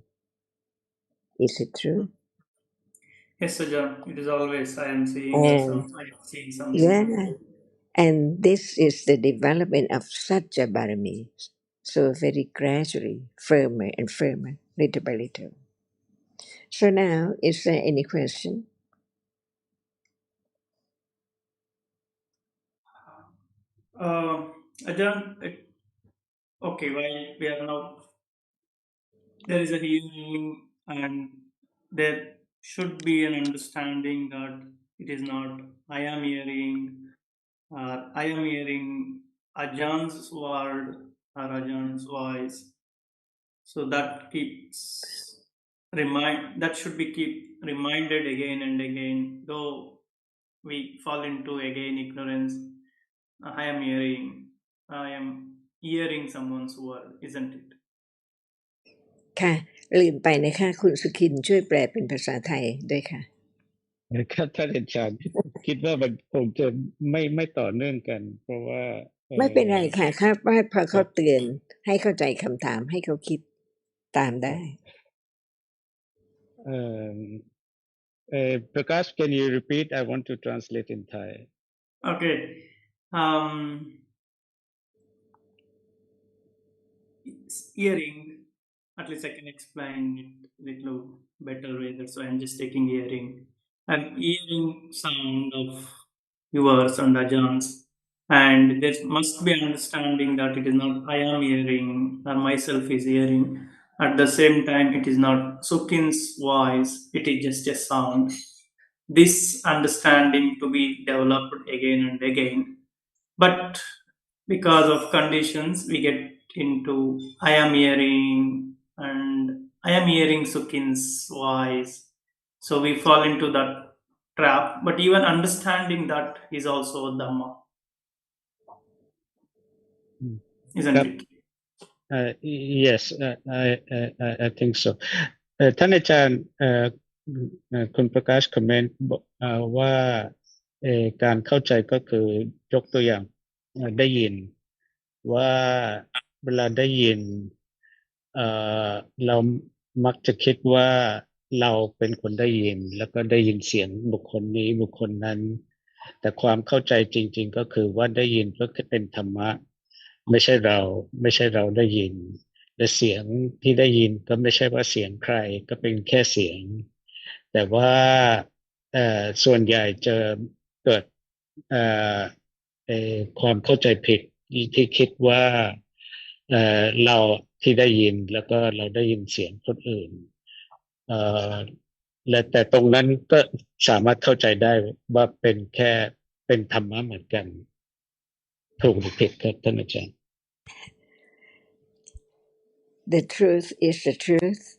Is it true? Yes, Sir John. It is always I am seeing or And some I am seeing something. yeah, and this is the development of Satya Barami. So very gradually, firmer and firmer, little by little. So now, is there any question? Uh, John, okay. While we are now, there is a hearing, and there should be an understanding that it is not I am hearing, or I am hearing Ajan's word or Ajan's voice. So that keeps that should be keep reminded again and again, though we fall into again ignorance. I am hearing someone's word, isn't it? ค่ะลืมไปนะคะคุณสุขินช่วยแปลเป็นภาษาไทยด้วยค่ะครับท่านอาจารย์คิดว่ามันคงจะไม่ต่อเนื่องกันเพราะว่าเอไม่เป็นอไรค่ะค่ะว่าพอเขาครับเตือนให้เข้าใจคำถามให้เขาคิดตามได้ เอ่อPrakash, can you repeat? I want to translate in Thai. Okay. Um, Hearing, at least I can explain it a little better way. That's why I'm just taking hearing. I'm hearing sound of yours and Ajan's, and there must be understanding that it is not I am hearing or myself is hearing. At the same time, it is not Sukin's voice, it is just a sound. This understanding to be developed again and again, but because of conditions, we get into I am hearing and I am hearing Sukin's voice. So we fall into that trap. But even understanding that is also Dhamma, อืมค isn't รับ it? yes I think so ท่านอาจารย์คุณประกาศคอมเมนต์บอกว่าการเข้าใจก็คือยกตัวอย่างได้ยินว่าเวลาได้ยินเอ่อเรามักจะคิดว่าเราเป็นคนได้ยินแล้วก็ได้ยินเสียงบุคคลนี้บุคคลนั้นแต่ความเข้าใจจริงๆก็คือว่าได้ยินก็คือเป็นธรรมะไม่ใช่เราไม่ใช่เราได้ยินและเสียงที่ได้ยินก็ไม่ใช่ว่าเสียงใครก็เป็นแค่เสียงแต่ว่าส่วนใหญ่จะเกิดเอ่อความเข้าใจผิดที่คิดว่าเราที่ได้ยินแล้วก็เราได้ยินเสียงคนอื่นเอ่อและแต่ตรงนั้นก็สามารถเข้าใจได้ว่าเป็นแค่เป็นธรรมะเหมือนกันถูกหรือผิดครับท่านอาจารย์ The truth is the truth,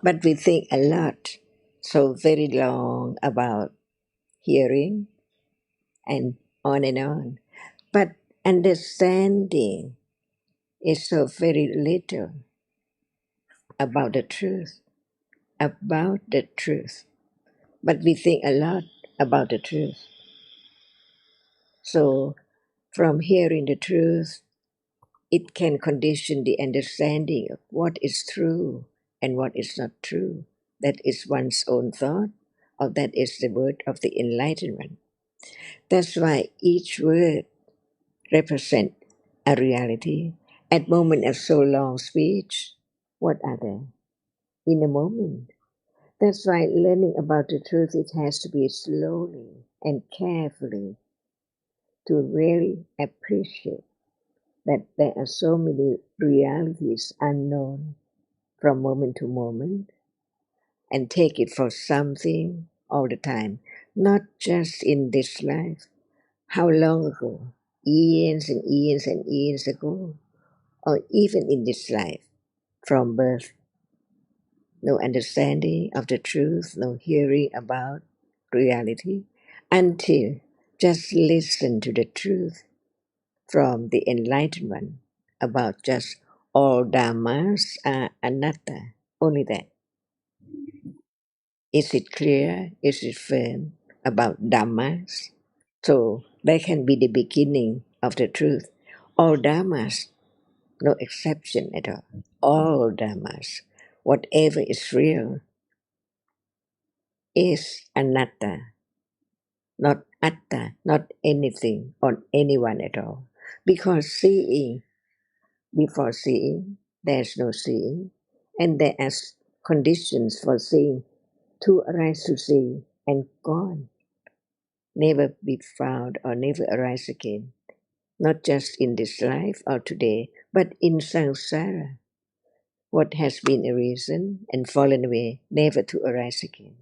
but we think a lot, so very long about hearing and on and on. But understanding is so very little about the truth, about the truth. But we think a lot about the truth. So from hearing the truth, it can condition the understanding of what is true and what is not true. That is one's own thought, or that is the word of the enlightenment. That's why each word represents a reality. At moment of so long speech, what are they? In a moment. That's why learning about the truth, it has to be slowly and carefully to really appreciate that there are so many realities unknown from moment to moment and take it for something all the time, not just in this life. How long ago? Years and years and years ago, or even in this life, from birth, no understanding of the truth, no hearing about reality, until just listen to the truth from the enlightenment about just all dhammas are anatta. Only that. Is it clear? Is it firm about dhammas? So that can be the beginning of the truth. All dhammas, no exception at all. All dhammas, whatever is real, is anatta, not atta, not anything or anyone at all. Because seeing, before seeing, there's no seeing, and there are conditions for seeing to arise to see and gone, never be found or never arise again, not just in this life or today, but in samsara, what has been arisen and fallen away, never to arise again.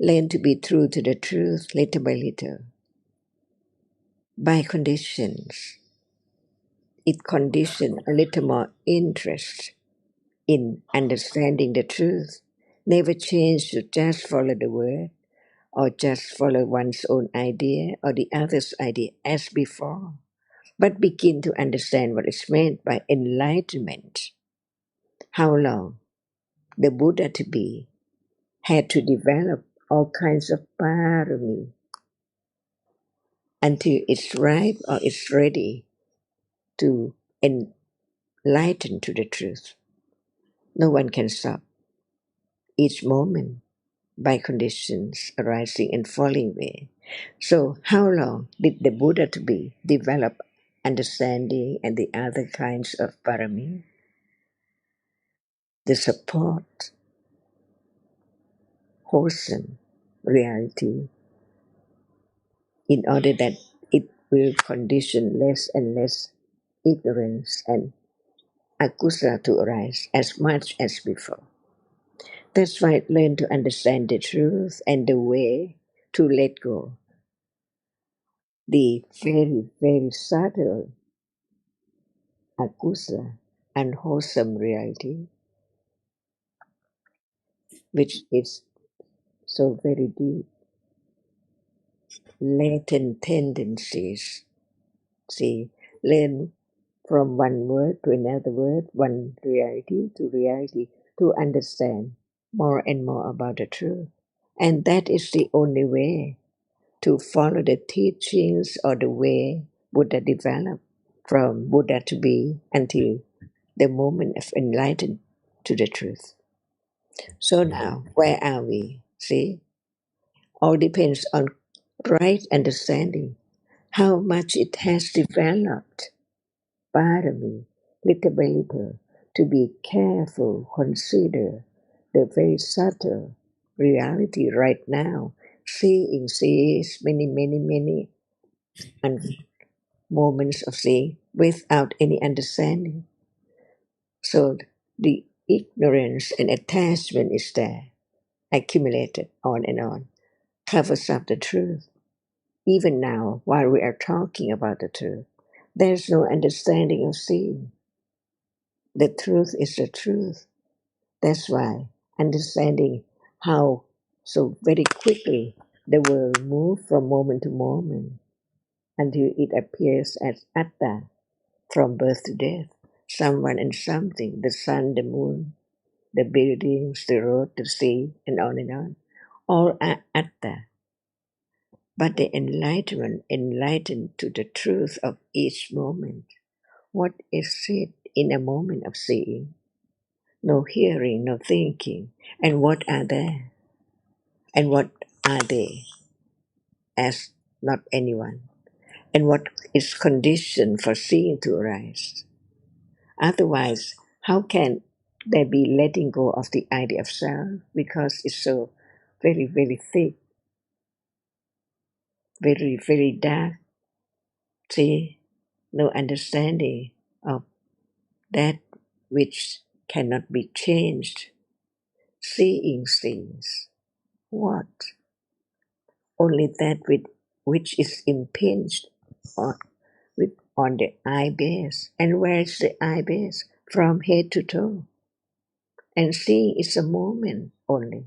Learn to be true to the truth little by little. By conditions, it conditions a little more interest in understanding the truth. Never change to just follow the word or just follow one's own idea or the other's idea as before, but begin to understand what is meant by enlightenment. How long the Buddha to be had to develop all kinds of parami until it's ripe or it's ready to enlighten to the truth. No one can stop each moment by conditions arising and falling away. So, how long did the Buddha to be develop understanding and the other kinds of parami? The support wholesome reality in order that it will condition less and less ignorance and akusa to arise as much as before. That's why learn to understand the truth and the way to let go the very, very subtle akusa, unwholesome reality, which is so very deep, latent tendencies. See, learn from one word to another word, one reality to reality, to understand more and more about the truth. And that is the only way to follow the teachings or the way Buddha developed from Buddha to be until the moment of enlightenment to the truth. So now, where are we? See, all depends on right understanding, how much it has developed, parami, little by little, to be careful, consider the very subtle reality right now, seeing sees many, many, many and moments of seeing without any understanding. So the ignorance and attachment is there, accumulated on, covers up the truth. Even now, while we are talking about the truth, there's no understanding of seeing. The truth is the truth. That's why understanding how so very quickly the world moves from moment to moment until it appears as atta from birth to death, someone and something, the sun, the moon, the buildings, the road, the sea, and on, all are atta. But the enlightenment enlightened to the truth of each moment. What is said in a moment of seeing? No hearing, no thinking. And what are there? And what are they? As not anyone. And what is conditioned for seeing to arise? Otherwise, how can there be letting go of the idea of self? Because it's so very, very thick, very, very dark. See, no understanding of that which cannot be changed. Seeing things. What? Only that which is impinged on, on the eye base. And where is the eye base? From head to toe. And seeing is a moment only,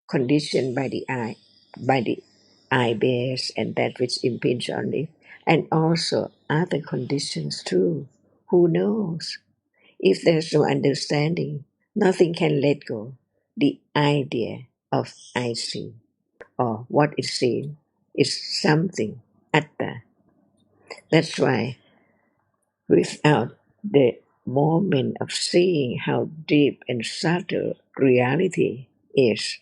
conditioned by the eye base and that which impinge on it, and also other conditions too. Who knows? If there's no understanding, nothing can let go. The idea of I see or what is seen is something atta. That's why without the moment of seeing how deep and subtle reality is,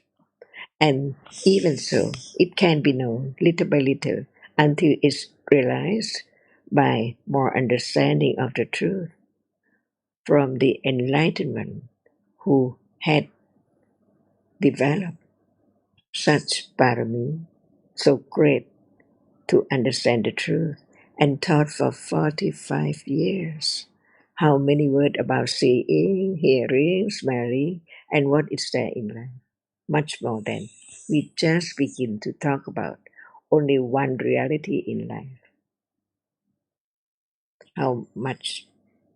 and even so, it can be known little by little until it's realized by more understanding of the truth from the enlightenment who had developed such parami so great to understand the truth and taught for 45 years. How many words about seeing, hearing, smelling, and what is there in life? Much more than we just begin to talk about only one reality in life. How much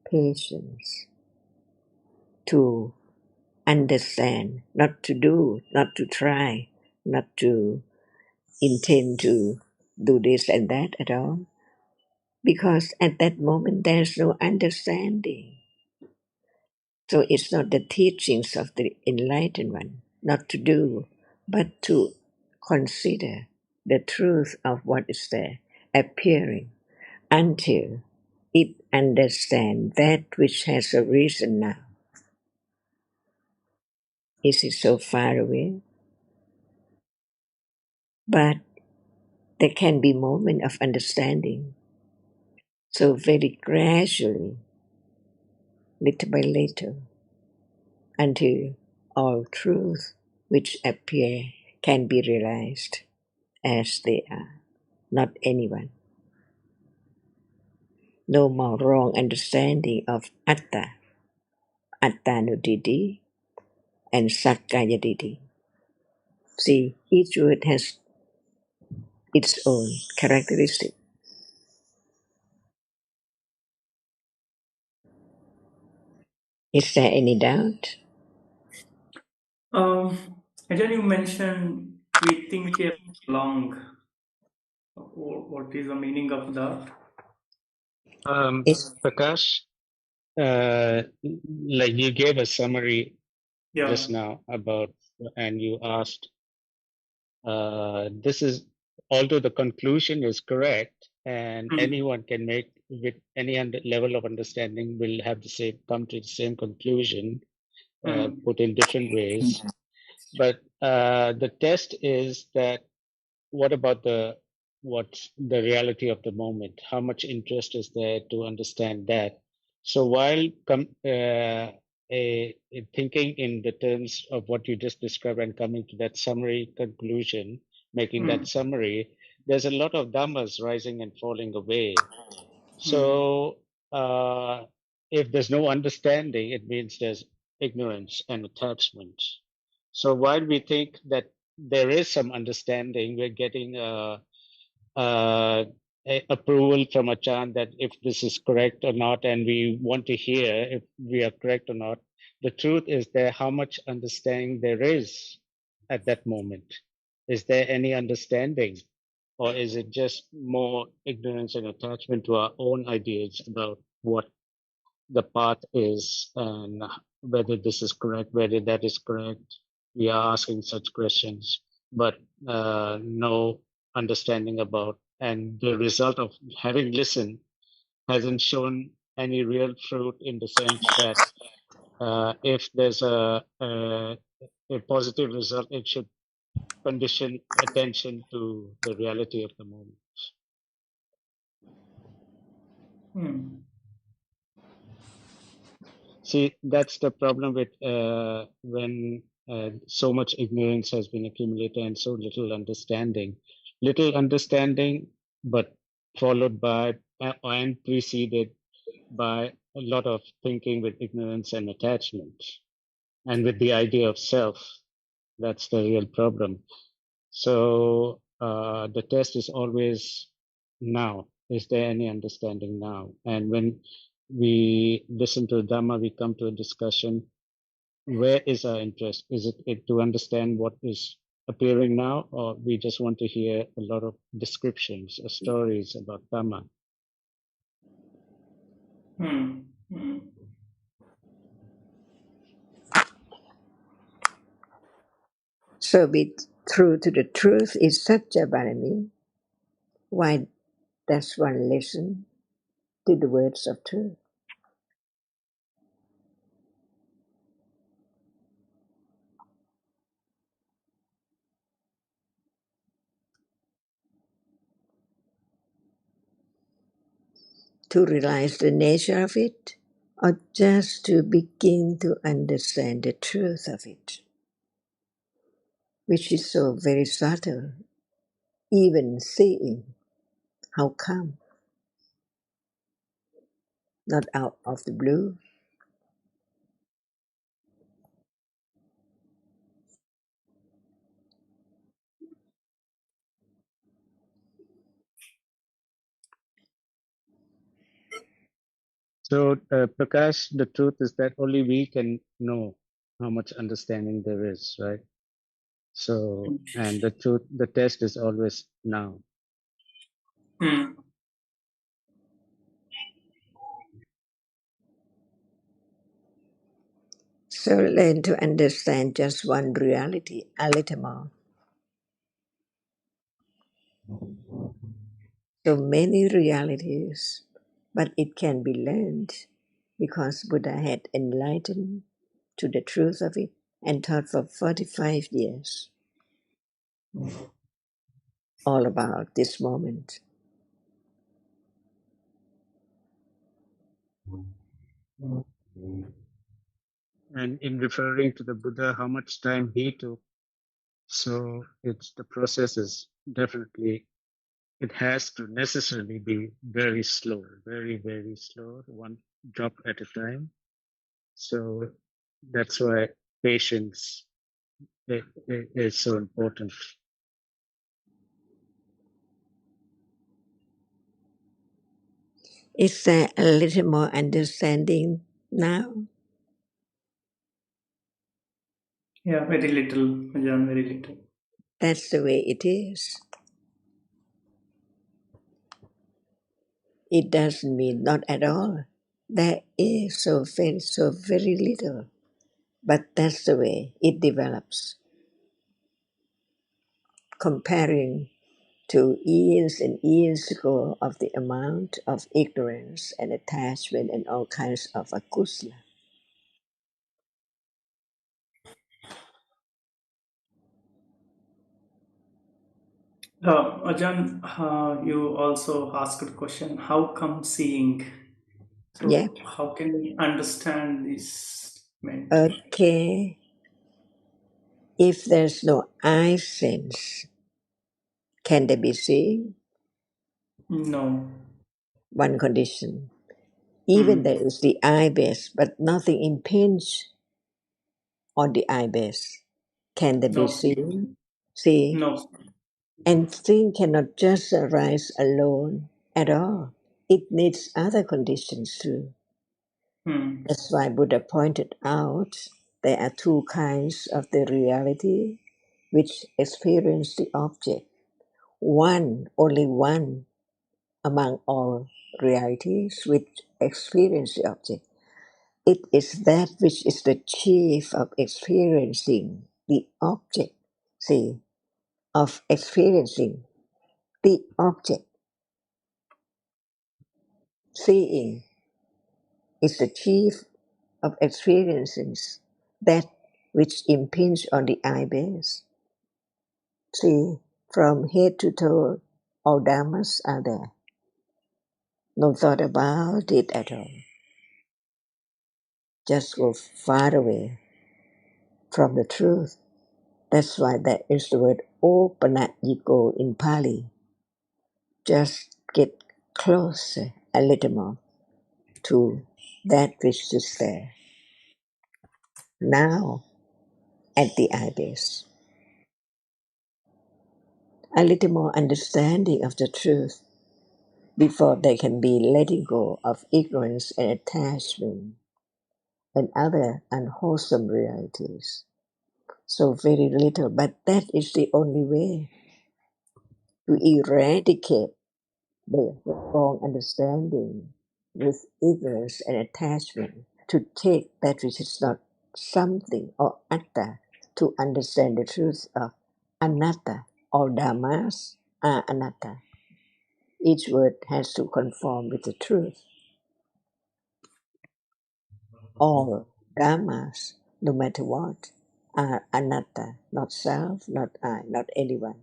patience to understand, not to do, not to try, not to intend to do this and that at all, because at that moment there's no understanding. So it's not the teachings of the enlightened one, not to do, but to consider the truth of what is there appearing until it understands that which has arisen now. Is it so far away? But there can be moment of understanding. So very gradually, little by little, until all truth which appear can be realized as they are, not anyone. No more wrong understanding of atta, attanudidi, and sakkayadidi. See, each word has its own characteristic. Is there any doubt? Um, and then you mentioned we think along. What is the meaning of that? It's, Prakash, like you gave a summary Yeah. just now about, and you asked, this is, although the conclusion is correct, and Hmm. anyone can make with any level of understanding will have the same, come to the same conclusion, Hmm. put in different ways. But the test is that what about what's the reality of the moment? How much interest is there to understand that? So while thinking in the terms of what you just described and coming to that summary conclusion, making Hmm. that summary, there's a lot of dhammas rising and falling away. Hmm. So if there's no understanding, it means there's ignorance and attachment. So while we think that there is some understanding, we're getting uh, approval from a chant that if this is correct or not, and we want to hear if we are correct or not. The truth is there how much understanding there is at that moment. Is there any understanding? Or is it just more ignorance and attachment to our own ideas about what the path is and whether this is correct, whether that is correct? We are asking such questions, but no understanding about, and the result of having listened hasn't shown any real fruit in the sense that if there's a positive result, it should condition attention to the reality of the moment. Hmm. See, that's the problem with when so much ignorance has been accumulated and so little understanding. Little understanding, but followed by and preceded by a lot of thinking with ignorance and attachment, and with the idea of self. That's the real problem. So the test is always now. Is there any understanding now? And when we listen to Dhamma, we come to a discussion. Where is our interest? Is it to understand what is appearing now, or we just want to hear a lot of descriptions or stories about Dhamma? Hmm. Hmm. so be true to the truth is such a barani. Why does one listen to the words of truth? To realize the nature of it, or just to begin to understand the truth of it, which is so very subtle, even seeing. How come? Not out of the blue. So, Prakash, the truth is that only we can know how much understanding there is, right? So, and the truth, the test is always now. Hmm. So learn to understand just one reality a little more. So many realities, but it can be learned because Buddha had enlightened to the truth of it and taught for 45 years all about this moment. And in referring to the Buddha, how much time he took So the process is definitely, it has to necessarily be very slow, very, very slow, one drop at a time. So that's why patience is so important. Is there a little more understanding now? Yeah, very little, Ajahn, very little. That's the way it is. It doesn't mean not at all. There is so very little. But that's the way it develops. Comparing to years and years ago of the amount of ignorance and attachment and all kinds of akusla. Ajahn, you also asked a question, how come seeing? Yeah. So how can we understand this meant? Okay. If there's no eye sense, can they be seen? No. One condition. Even Hmm. there is the eye base, but nothing impinge on the eye base. Can they be No. seen? See? No. And seeing cannot just arise alone at all. It needs other conditions too. Hmm. That's why Buddha pointed out there are two kinds of the reality which experience the object. One, only one among all realities which experience the object. It is that which is the chief of experiencing the object. See, of experiencing the object. Seeing is the chief of experiencing that which impinge on the eye base. See, from head to toe, all dhammas are there. No thought about it at all. Just go far away from the truth. That's why there is the word opanayiko in Pali. Just get closer a little more to that which is there. Now, at the eye base. A little more understanding of the truth before they can be letting go of ignorance and attachment and other unwholesome realities. So very little, but that is the only way to eradicate the wrong understanding with ignorance and attachment, to take that which is not something or atta, to understand the truth of anatta. All dhammas are anatta. Each word has to conform with the truth. All dhammas, no matter what, are anatta, not self, not I, not anyone.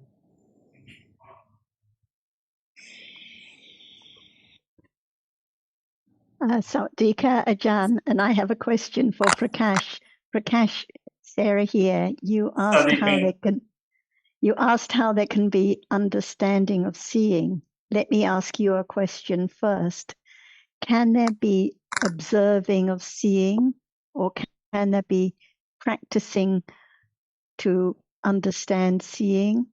Sawadika, Ajahn, and I have a question for Prakash. Prakash, Sarah here. You asked how Sadhika. there can be understanding of seeing. Let me ask you a question first. Can there be observing of seeing, or can there be practicing to understand seeing,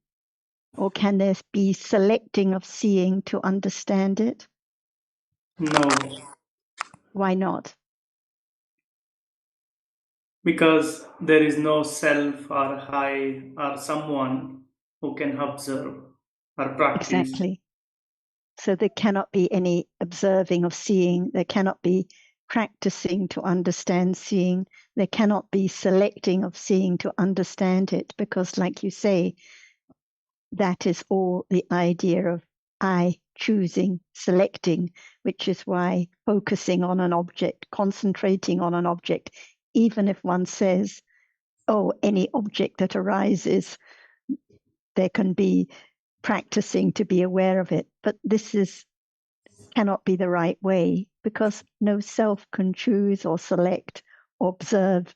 or can there be selecting of seeing to understand it? No. Why not? Because there is no self or I or someone who can observe or practice. Exactly. So there cannot be any observing of seeing. There cannot be practicing to understand seeing. There cannot be selecting of seeing to understand it, because, like you say, that is all the idea of I choosing, selecting, which is why focusing on an object, concentrating on an object, even if one says, oh, any object that arises, there can be practicing to be aware of it. But this cannot be the right way, because no self can choose or select or observe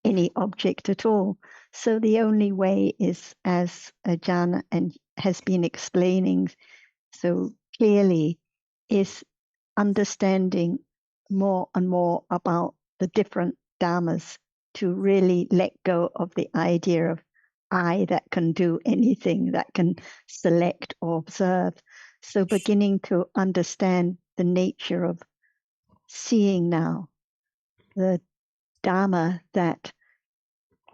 any object at all. So the only way is, as Ajahn and has been explaining so clearly, is understanding more and more about the different dhammas to really let go of the idea of I that can do anything, that can select or observe. So beginning to understand the nature of seeing now, the Dhamma that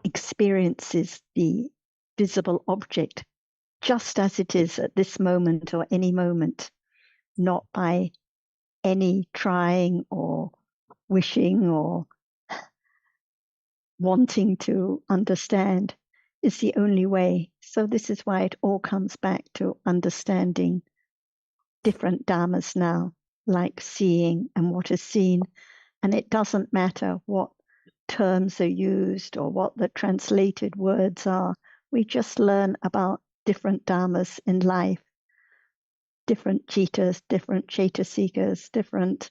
experiences the visible object just as it is at this moment or any moment, not by any trying or wishing or wanting to understand, is the only way. So this is why it all comes back to understanding different dhammas now, like seeing and what is seen. And it doesn't matter what terms are used or what the translated words are. We just learn about different dhammas in life, different citas, different cetasikas, different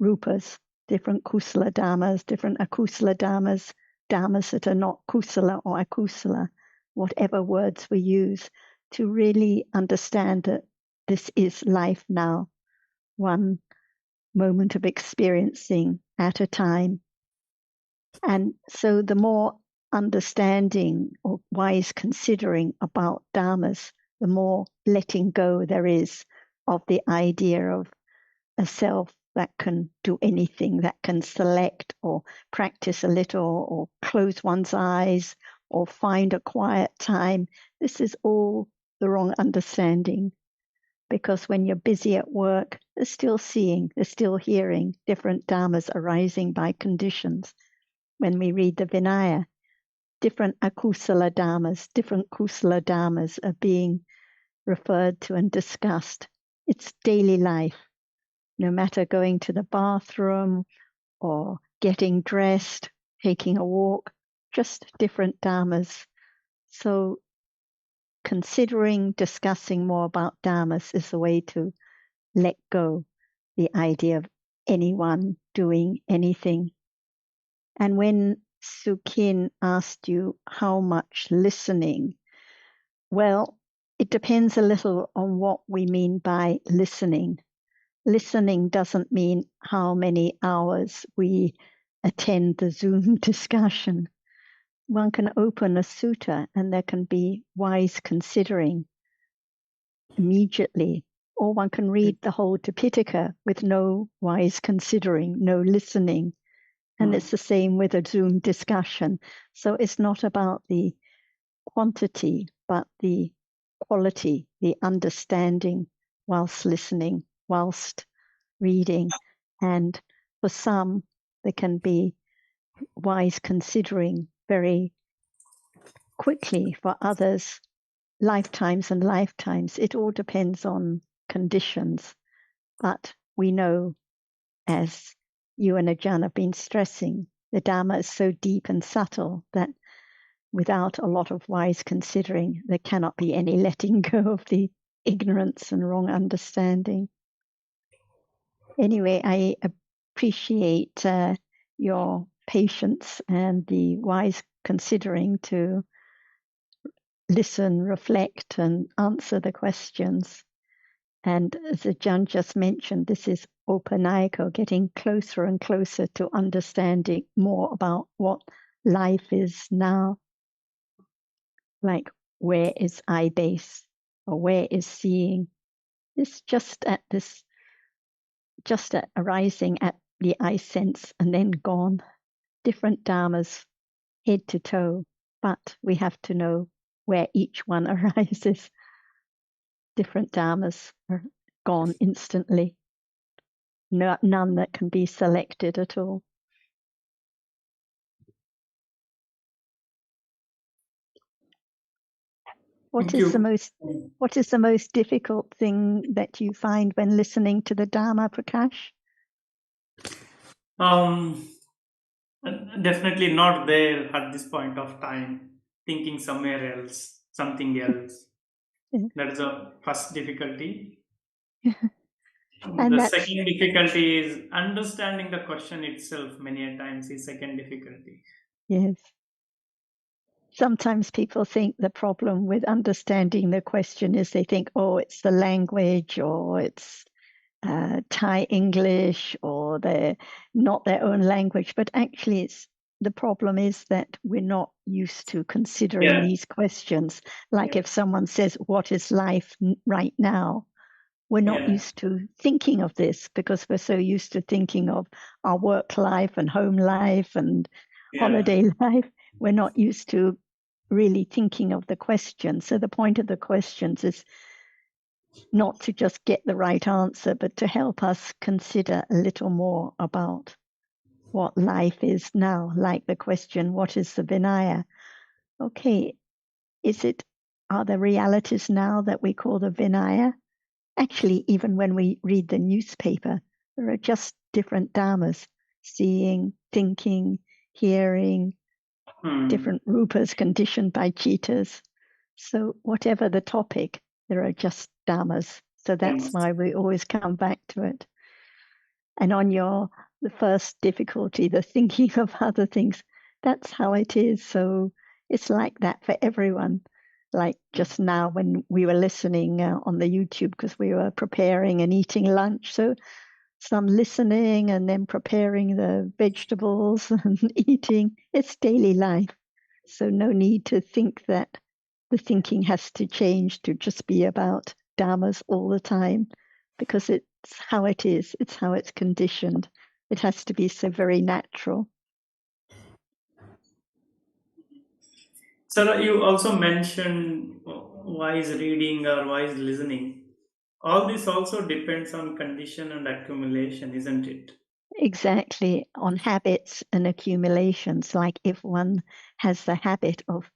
rupas, different kusala dhammas, different akusala dhammas, dhammas that are not kusala or akusala, whatever words we use, to really understand that this is life now, one moment of experiencing at a time. And so the more understanding or wise considering about dhammas, the more letting go there is of the idea of a self that can do anything, that can select or practice a little or close one's eyes or find a quiet time. This is all the wrong understanding, because when you're busy at work, there's still seeing, there's still hearing, different dhammas arising by conditions. When we read the Vinaya, different akusala dhammas, different kusala dhammas are being referred to and discussed. It's daily life. No matter going to the bathroom or getting dressed, taking a walk, just different dhammas. So considering, discussing more about dhammas is a way to let go the idea of anyone doing anything. And when Sukin asked you how much listening, well, it depends a little on what we mean by listening. Listening doesn't mean how many hours we attend the Zoom discussion. One can open a sutta and there can be wise considering immediately, or one can read the whole Tipitaka with no wise considering, no listening. And it's the same with a Zoom discussion. So it's not about the quantity, but the quality, the understanding whilst listening, whilst reading. And for some, there can be wise considering very quickly. For others, lifetimes and lifetimes. It all depends on conditions. But we know, as you and Ajahn have been stressing, the Dhamma is so deep and subtle that without a lot of wise considering, there cannot be any letting go of the ignorance and wrong understanding. Anyway, I appreciate your patience and the wise considering to listen, reflect, and answer the questions. And as Ajahn just mentioned, this is Opanayiko, getting closer and closer to understanding more about what life is now. Like, where is I base, or where is seeing? It's just at arising at the I sense and then gone. Different dhammas, head to toe, but we have to know where each one arises. Different dhammas are gone instantly. None that can be selected at all. What Thank is the you. most difficult thing that you find when listening to the Dhamma, Prakash? Definitely not there at this point of time. Thinking somewhere else, something else. Yeah. That is the first difficulty. And The that's, second difficulty is understanding the question itself. Many a times is second difficulty. Yes. Sometimes people think the problem with understanding the question is they think, oh, it's the language, or it's Thai English, or they're not their own language. But actually, it's the problem is that we're not used to considering these questions. Like if someone says, what is life right now? We're not used to thinking of this because we're so used to thinking of our work life and home life and holiday life. We're not used to really thinking of the question. So the point of the questions is not to just get the right answer, but to help us consider a little more about what life is now. Like the question, what is the Vinaya? Okay, are there realities now that we call the Vinaya? Actually, even when we read the newspaper, there are just different dhammas: seeing, thinking, hearing, different rupas conditioned by citas. So whatever the topic, there are just dhammas. So that's why we always come back to it. And on the first difficulty, the thinking of other things, that's how it is. So it's like that for everyone. Like just now when we were listening on the YouTube, because we were preparing and eating lunch. So some listening and then preparing the vegetables and eating. It's daily life. So no need to think that the thinking has to change to just be about dhammas all the time, because it's how it is. It's how it's conditioned. It has to be so very natural. So you also mentioned wise reading or wise listening. All this also depends on condition and accumulation, isn't it? Exactly, on habits and accumulations. Like if one has the habit of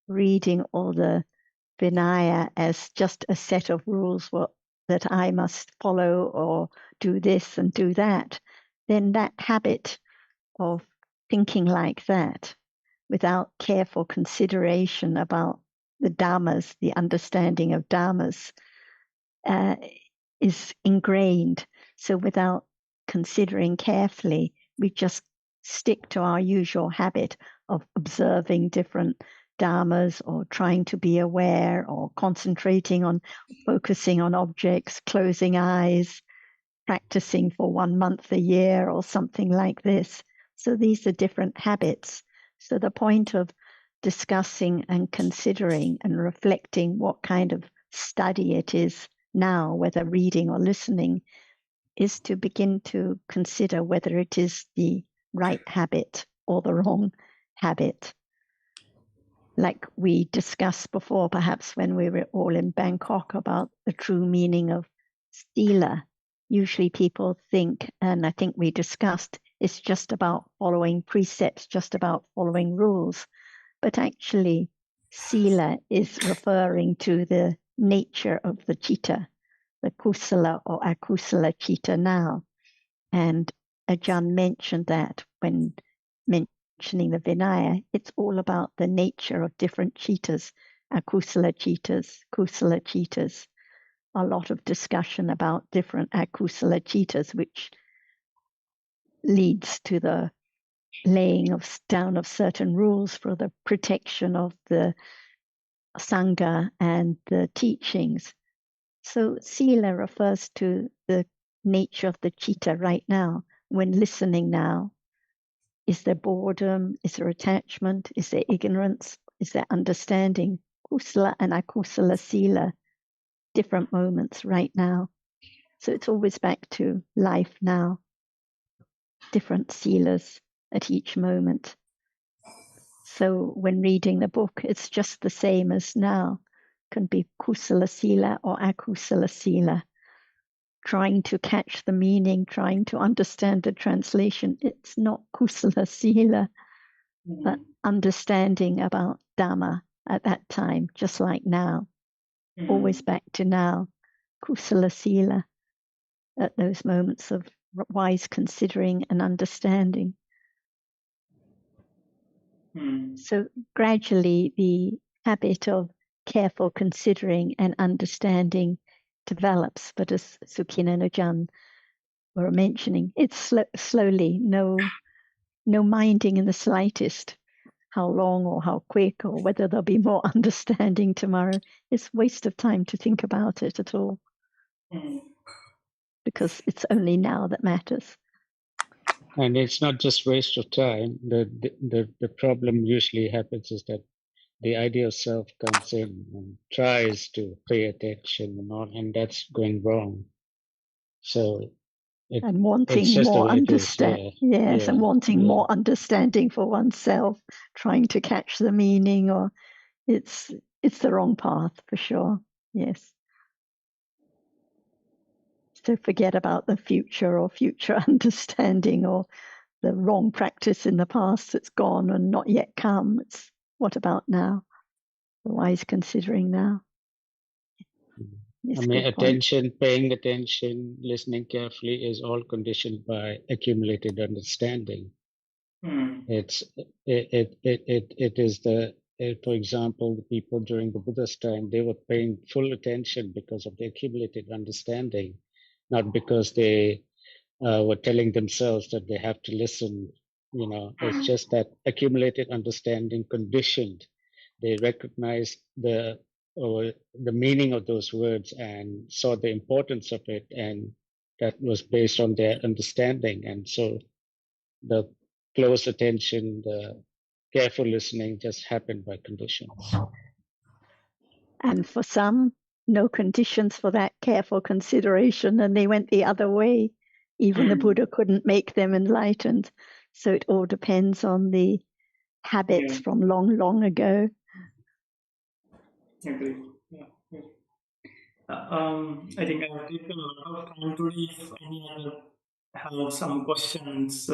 reading all the Vinaya as just a set of rules that I must follow or do this and do that, then that habit of thinking like that without careful consideration about the dhammas, the understanding of dhammas, is ingrained. So without considering carefully, we just stick to our usual habit of observing different dhammas or trying to be aware or concentrating on focusing on objects, closing eyes, practicing for 1 month a year or something like this. So these are different habits. So the point of discussing and considering and reflecting what kind of study it is now, whether reading or listening, is to begin to consider whether it is the right habit or the wrong habit. Like we discussed before, perhaps when we were all in Bangkok, about the true meaning of sila. Usually people think, and I think we discussed, it's just about following precepts, just about following rules. But actually, sila is referring to the nature of the citta, the kusala or akusala citta now. And Ajahn mentioned that when mentioning the Vinaya, it's all about the nature of different cittas, akusala cittas, kusala cittas. A lot of discussion about different akusala cittas, which leads to the laying down of certain rules for the protection of the Sangha and the teachings. So sila refers to the nature of the citta right now. When listening now, is there boredom? Is there attachment? Is there ignorance? Is there understanding? Kusala and akusala sila, different moments right now. So it's always back to life now, different silas at each moment. So when reading the book, it's just the same as now. Can be kusala sila or akusala sila. Trying to catch the meaning, trying to understand the translation. It's not kusala sila, but understanding about Dhamma at that time, just like now. Always back to now. Kusala sila, at those moments of wise considering and understanding. So gradually the habit of careful considering and understanding develops. But as Sukin and Ajahn were mentioning, it's slowly, no minding in the slightest. how long or how quick or whether there'll be more understanding tomorrow. It's a waste of time to think about it at all because it's only now that matters. And it's not just waste of time. The problem usually happens is that the idea of self comes in and tries to pay attention and all, and that's going wrong. So And it's wanting just the more way it is. understand, yes, and wanting more understanding for oneself, trying to catch the meaning, or it's the wrong path for sure. Yes. So forget about the future or future understanding or the wrong practice in the past that's gone and not yet come. It's what about now? The wise considering now. Yes, I mean, good point. attention, paying attention, listening carefully is all conditioned by accumulated understanding. It is for example, the people during the Buddha's time, they were paying full attention because of the accumulated understanding, not because they were telling themselves that they have to listen. It's just that accumulated understanding conditioned. They recognized the meaning of those words and saw the importance of it, and that was based on their understanding. And so the close attention, the careful listening just happened by conditions. And for some, no conditions for that careful consideration, and they went the other way. Even the Buddha couldn't make them enlightened. So it all depends on the habits from long, long ago. Agree. Yeah. I think I have taken a lot of time today. If any other have some questions,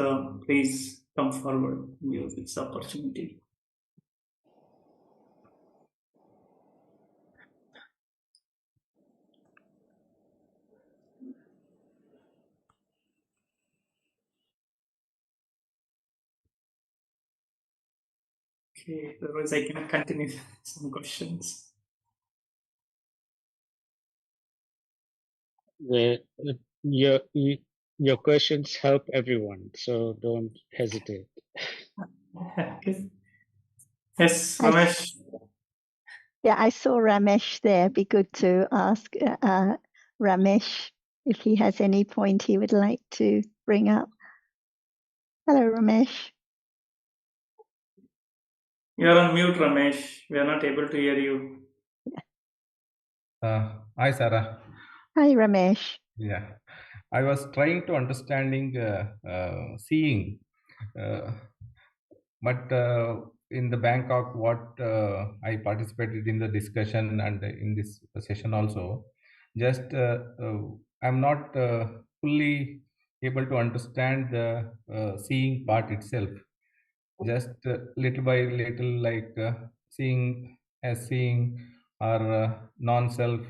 please come forward. Use this opportunity. Okay, otherwise I can continue some questions. Your questions help everyone, so don't hesitate. Yes, Ramesh. Yeah, I saw Ramesh there. Be good to ask Ramesh if he has any point he would like to bring up. Hello, Ramesh. You are on mute, Ramesh. We are not able to hear you. Hi, Sarah. Hi, Ramesh. Yeah, I was trying to understanding seeing, but in the Bangkok, what I participated in the discussion and in this session also, just I'm not fully able to understand the seeing part itself. Just little by little, like seeing as seeing or non-self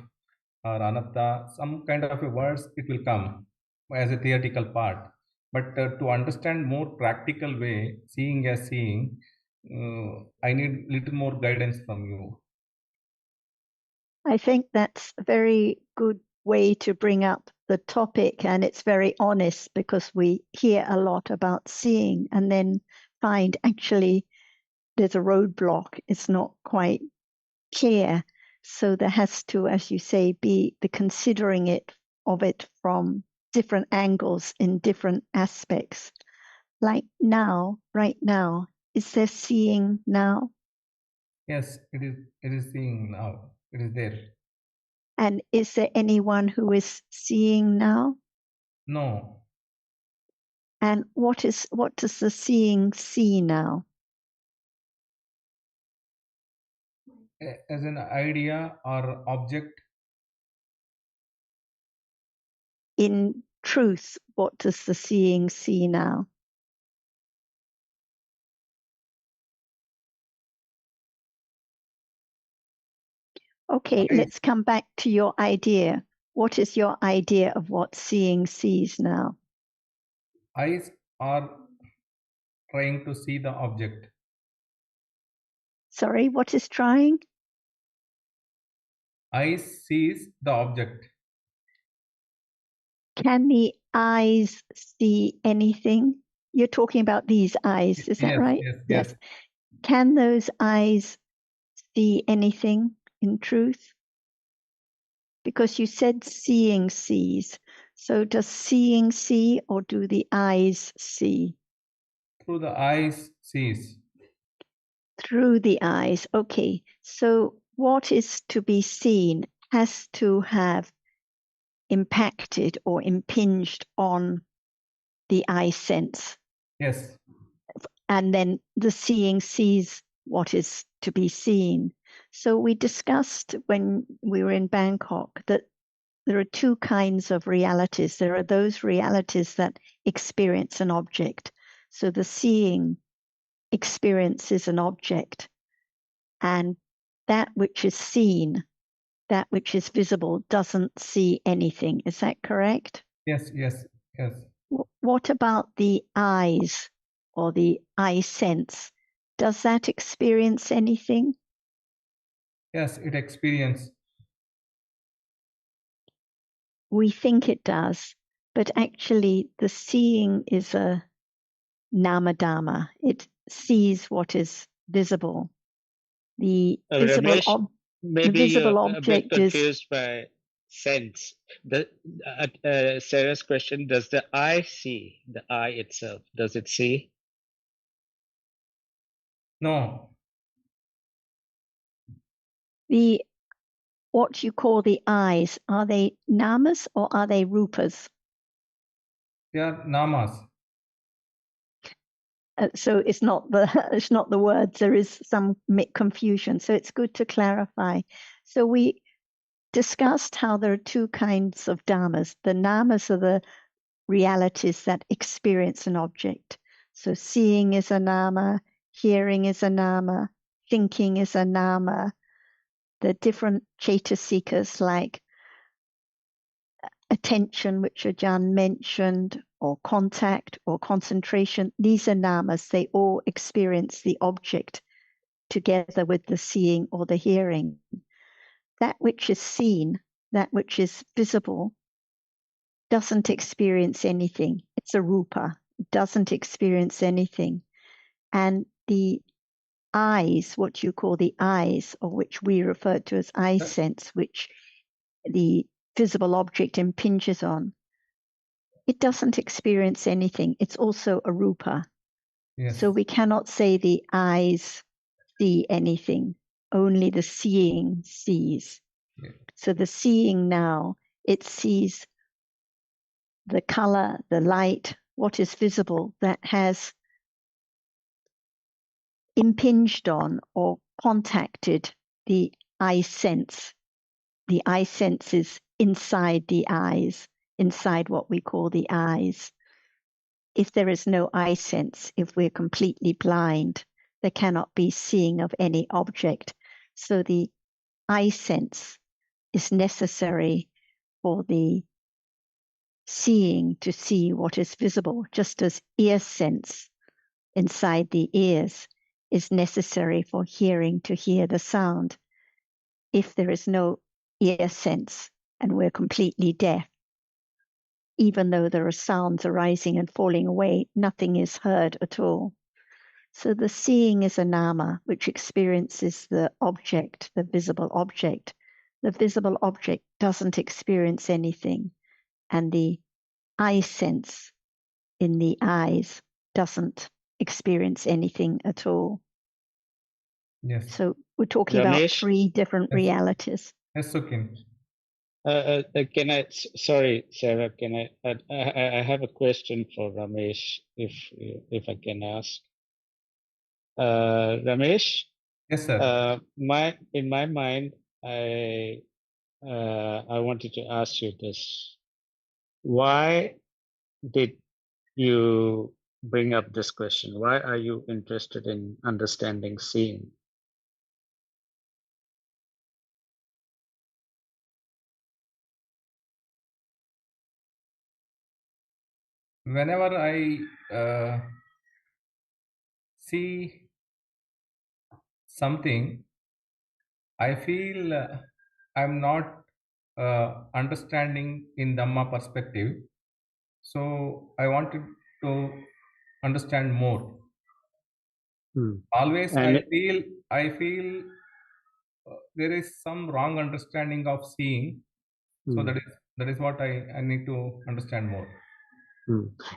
or anatta, some kind of a words it will come as a theoretical part. But to understand more practical way, seeing as seeing, I need little more guidance from you. I think that's a very good way to bring up the topic, and it's very honest because we hear a lot about seeing and then find actually there's a roadblock. It's not quite clear. So there has to, as you say, be the considering of it from different angles in different aspects. Like now, right now, is there seeing now? Yes, it is seeing now. It is there. And is there anyone who is seeing now? No. And what does the seeing see now? As an idea or object. In truth, what does the seeing see now? Okay, let's come back to your idea. What is your idea of what seeing sees now? Eyes are trying to see the object. Sorry, what is trying? Eyes sees the object. Can the eyes see anything? You're talking about these eyes, is that right? Yes. Can those eyes see anything in truth? Because you said seeing sees. So does seeing see, or do the eyes see? Through the eyes sees. Through the eyes. Okay. So what is to be seen has to have impacted or impinged on the eye sense. Yes. And then the seeing sees what is to be seen. So we discussed when we were in Bangkok that there are two kinds of realities. There are those realities that experience an object. So the seeing experiences an object, and that which is seen, that which is visible, doesn't see anything. Is that correct? Yes, yes, yes. What about the eyes or the eye sense? Does that experience anything? Yes, it experience. We think it does, but actually the seeing is a nama-dhamma. It sees what is visible. The Ramesh, maybe visible you're a bit object is confused by sense. Sarah's question: does the eye see? The eye itself, does it see? No. the what you call the eyes. Are they namas or are they rupas? They are namas. So it's not the it's not the words. There is some confusion. So it's good to clarify. So we discussed how there are two kinds of dhammas. The namas are the realities that experience an object. So seeing is a nama, hearing is a nama, thinking is a nama. The different chaitasikas like attention, which Ajahn mentioned, or contact or concentration, these are namas. They all experience the object together with the seeing or the hearing. That which is seen, that which is visible, doesn't experience anything. It's a rupa. It doesn't experience anything. And the eyes, what you call the eyes, or which we refer to as eye sense, which the visible object impinges on, it doesn't experience anything. It's also a rupa. Yes. So we cannot say the eyes see anything. Only the seeing sees. Yeah. So the seeing now, it sees the color, the light, what is visible that has impinged on or contacted the eye sense. The eye sense is inside the eyes, inside what we call the eyes. If there is no eye sense, if we're completely blind, there cannot be seeing of any object. So the eye sense is necessary for the seeing to see what is visible, just as ear sense inside the ears is necessary for hearing to hear the sound. If there is no ear sense and we're completely deaf, even though there are sounds arising and falling away, nothing is heard at all. So the seeing is a nama, which experiences the object, the visible object. The visible object doesn't experience anything, and the eye sense in the eyes doesn't experience anything at all. Yes. So we're talking about Ramesh? three different Yes. realities. Yes, okay. Can I? Sorry, Sarah. Can I have a question for Ramesh, if I can ask. Ramesh, Yes, sir. in my mind, I wanted to ask you this: why did you bring up this question? Why are you interested in understanding seeing? Whenever I see something, I feel I'm not understanding in Dhamma perspective. So I wanted to understand more. Always And I feel there is some wrong understanding of seeing. So that is what I need to understand more.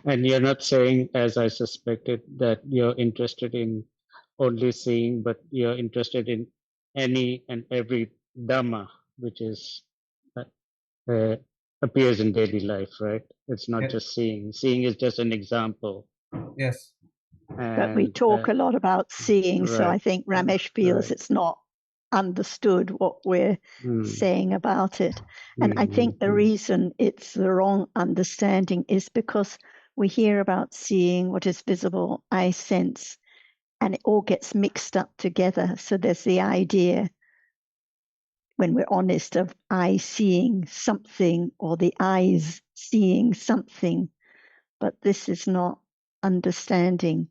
And you're not saying, as I suspected, that you're interested in only seeing, but you're interested in any and every Dhamma, which is appears in daily life, right? It's not Yes. just seeing. Seeing is just an example. Yes. But we And talk a lot about seeing, so I right, think Ramesh feels right. it's not understood what we're saying about it. And I think the reason it's the wrong understanding is because we hear about seeing what is visible, I sense, and it all gets mixed up together. So there's the idea, when we're honest, of I seeing something or the eyes seeing something. But this is not understanding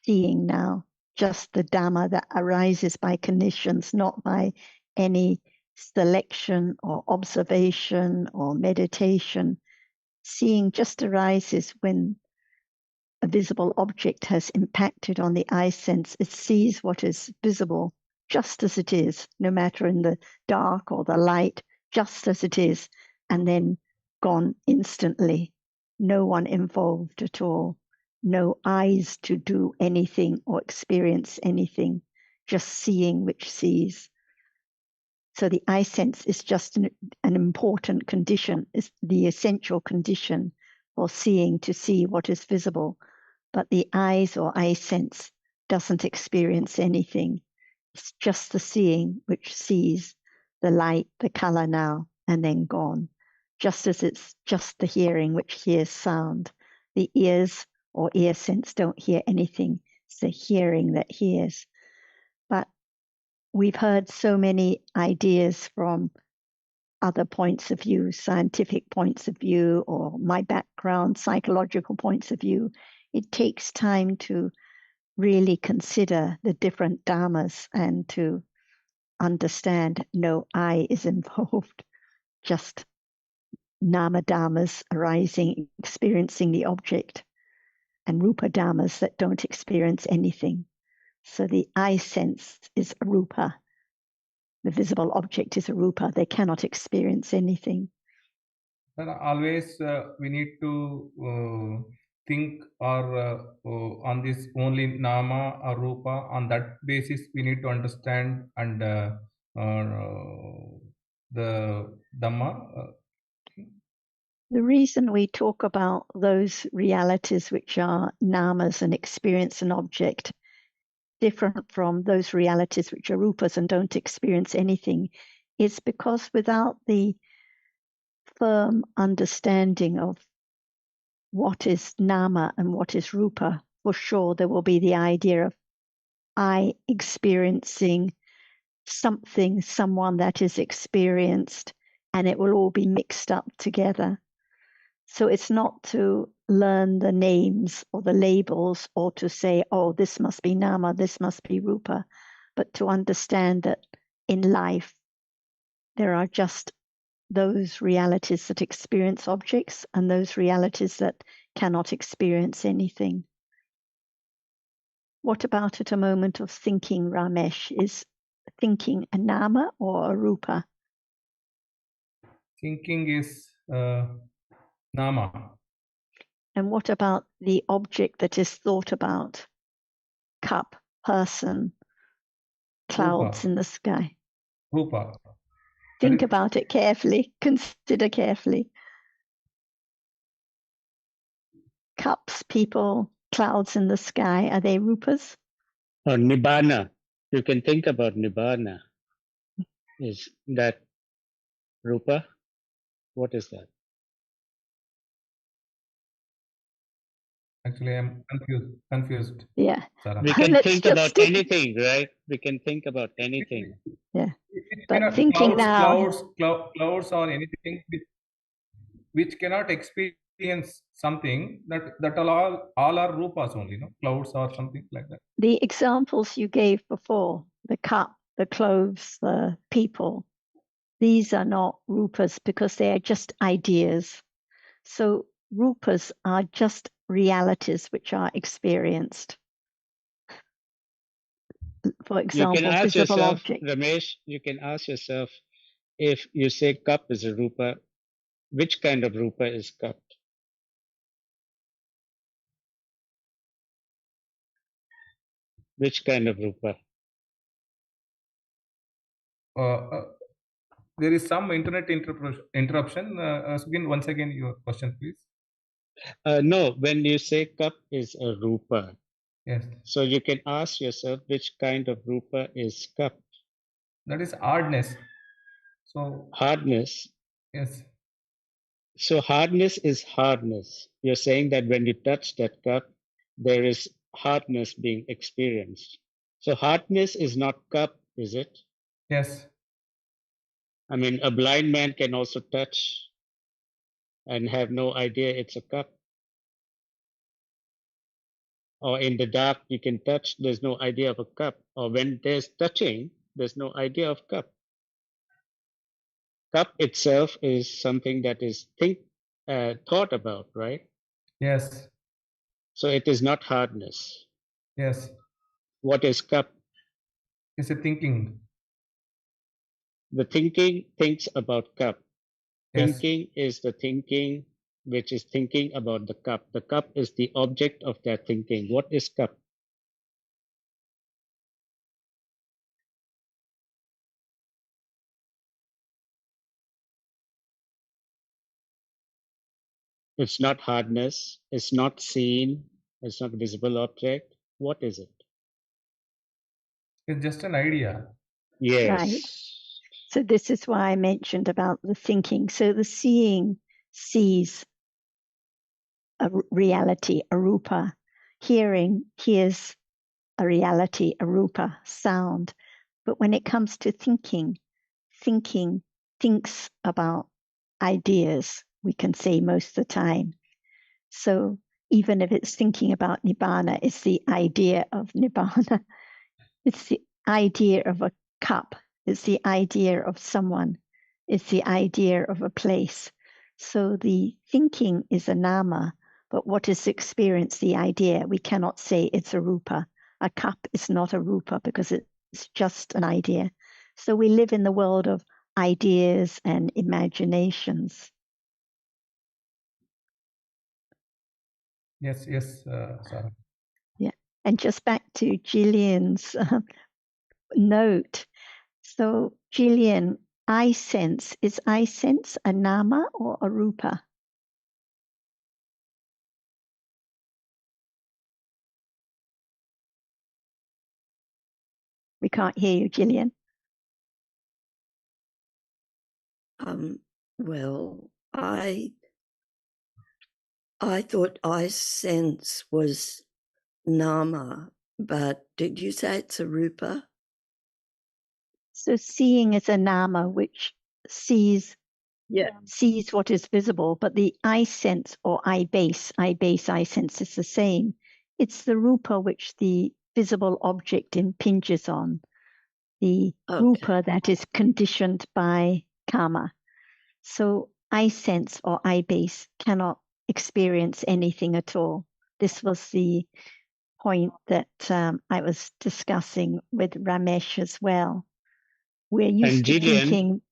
seeing now, just the Dhamma that arises by conditions, not by any selection or observation or meditation. Seeing just arises when a visible object has impacted on the eye sense. It sees what is visible just as it is, no matter in the dark or the light, just as it is, and then gone instantly. No one involved at all. No eyes to do anything or experience anything, just seeing which sees. So the eye sense is just an important condition, is the essential condition for seeing, to see what is visible. But the eyes or eye sense doesn't experience anything. It's just the seeing which sees the light, the color now, and then gone. Just as it's just the hearing which hears sound. The ears or ear sense don't hear anything. It's the hearing that hears. But we've heard so many ideas from other points of view, scientific points of view, or my background, psychological points of view. It takes time to really consider the different dhammas and to understand no I is involved, just nama dhammas arising, experiencing the object, and rupa dhammas that don't experience anything. So the I sense is a rupa. The visible object is a rupa. They cannot experience anything. But always we need to think on this only nama or rupa. On that basis, we need to understand and the Dhamma. The reason we talk about those realities which are namas and experience an object different from those realities which are rupas and don't experience anything is because without the firm understanding of what is nama and what is rupa, for sure there will be the idea of I experiencing something, someone that is experienced, and it will all be mixed up together. So it's not to learn the names or the labels or to say, oh, this must be nama, this must be rupa, but to understand that in life there are just those realities that experience objects and those realities that cannot experience anything. What about at a moment of thinking, Ramesh? Is thinking a nama or a rupa? Thinking is nama. And what about the object that is thought about? Cup, person, clouds Rupa. in the sky. Rupa. Think about it carefully. Consider carefully. Cups, people, clouds in the sky, are they rupas? Or Nibbana. You can think about Nibbana. Is that Rupa? What is that? Actually, I'm confused. Yeah. Sarah. We can Let's think just about anything, right? We can think about anything. Yeah. It But cannot, thinking now. clouds or anything which cannot experience something that all are rupas only, no? Clouds or something like that. The examples you gave before, the cup, the clothes, the people, these are not rupas because they are just ideas. So rupas are just realities which are experienced. for You can example, ask visible yourself, object. Ramesh, you can ask yourself, if you say cup is a rupa, which kind of rupa is cup? Which kind of rupa? There is some internet interruption. Once again, your question, please. No, when you say cup is a rupa, Yes, so you can ask yourself which kind of rupa is cup. that is hardness. So Hardness. yes, So hardness is hardness. You're saying that when you touch that cup, there is hardness being experienced. So hardness is not cup, is it? yes, I mean, a blind man can also touch and have no idea it's a cup. Or in the dark, you can touch, there's no idea of a cup. Or when there's touching, there's no idea of cup. Cup itself is something that is thought about, right? yes, So it is not hardness. yes. What is cup? It's a thinking. The thinking thinks about cup. Yes, Thinking is the thinking which is thinking about the cup. The cup is the object of that thinking. What is cup? It's not hardness. It's not seen. It's not a visible object. What is it? it's just an idea. Right. Yes. So this is why I mentioned about the thinking. So the seeing sees a reality, a rupa. Hearing hears a reality, a rupa, sound. But when it comes to thinking thinks about ideas, we can say most of the time. So even if it's thinking about nibbana, it's the idea of nibbana. It's the idea of a cup. It's the idea of someone. It's the idea of a place. So the thinking is a nama, but what is experienced, the idea, we cannot say it's a rupa. A cup is not a rupa because it's just an idea. So we live in the world of ideas and imaginations. Yes, yes, Sarah. Yeah. And just back to Gillian's note. So, Gillian, I sense, is I sense a nama or a rupa? We can't hear you, Gillian. Well, I thought I sense was nama, but did you say it's a rupa? So seeing is a nama which sees Yeah. sees what is visible, but the I sense or I base, I sense is the same. It's the rupa which the visible object impinges on, the rupa that is conditioned by karma. So I sense or I base cannot experience anything at all. This was the point that I was discussing with Ramesh as well. We're used And to Gillian, thinking.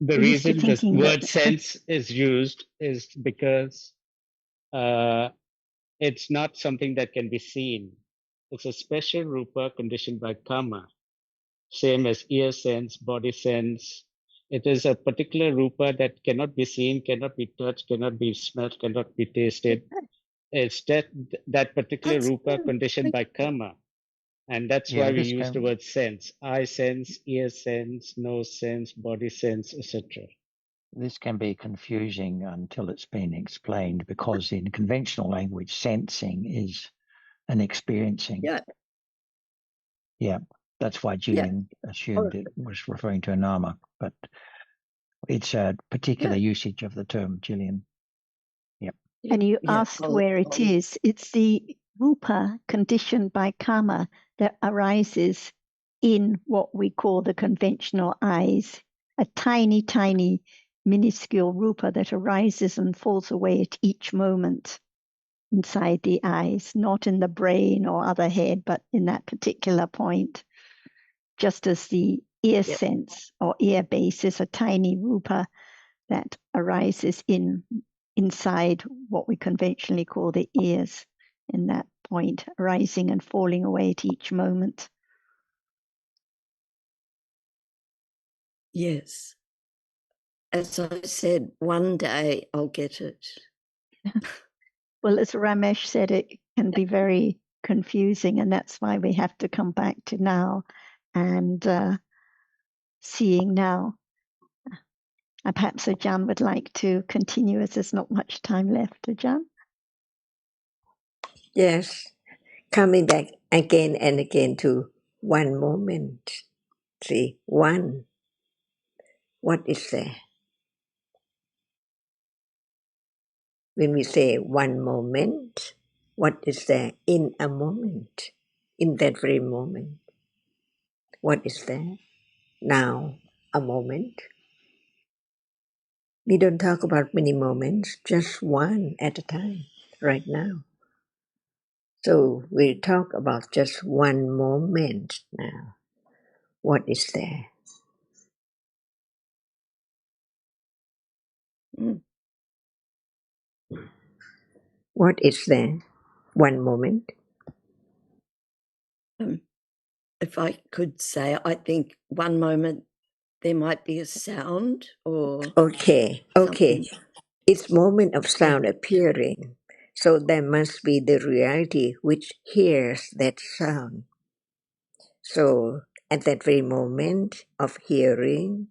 the We're used to reason the thinking word that sense is used is because it's not something that can be seen. It's a special rupa conditioned by karma, same as ear sense, body sense. It is a particular rupa that cannot be seen, cannot be touched, cannot be smelled, cannot be tasted. It's that particular rupa conditioned by karma. And that's why we use the word sense. Eye sense, ear sense, nose sense, body sense, etc. This can be confusing until it's been explained, because in conventional language, sensing is an experiencing. Yeah. Yeah, that's why Gillian assumed it was referring to a nama, but it's a particular usage of the term, Gillian. Yep. And you asked where it is. It's the rupa conditioned by karma that arises in what we call the conventional eyes, a tiny, tiny, minuscule rupa that arises and falls away at each moment. inside the eyes, not in the brain or other head, but in that particular point. Just as the ear sense or ear base is a tiny rupa that arises inside what we conventionally call the ears, in that point, rising and falling away at each moment. Yes. As I said, one day I'll get it. Well, as Ramesh said, it can be very confusing, and that's why we have to come back to now and seeing now. Perhaps Ajahn would like to continue as there's not much time left. Ajahn? Yes, coming back again and again to one moment. See, one. What is there? When we say one moment, what is there in a moment? In that very moment, what is there? Now, a moment. We don't talk about many moments, just one at a time, right now. So we talk about just one moment now. What is there? Mm. What is there? One moment. If I could say, I think one moment there might be a sound or Okay. something. It's moment of sound appearing. So there must be the reality which hears that sound. So at that very moment of hearing,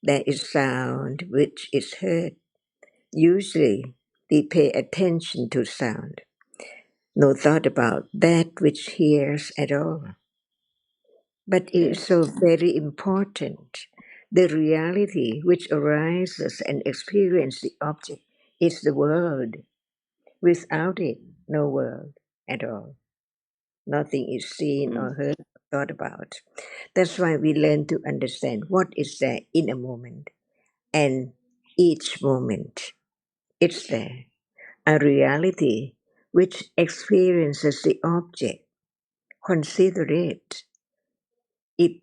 there is sound which is heard. Usually we pay attention to sound. No thought about that which hears at all. But it is so very important. The reality which arises and experiences the object is the world. Without it, no world at all. Nothing is seen or heard or thought about. That's why we learn to understand what is there in a moment. And each moment, it's there. A reality which experiences the object. Consider it. It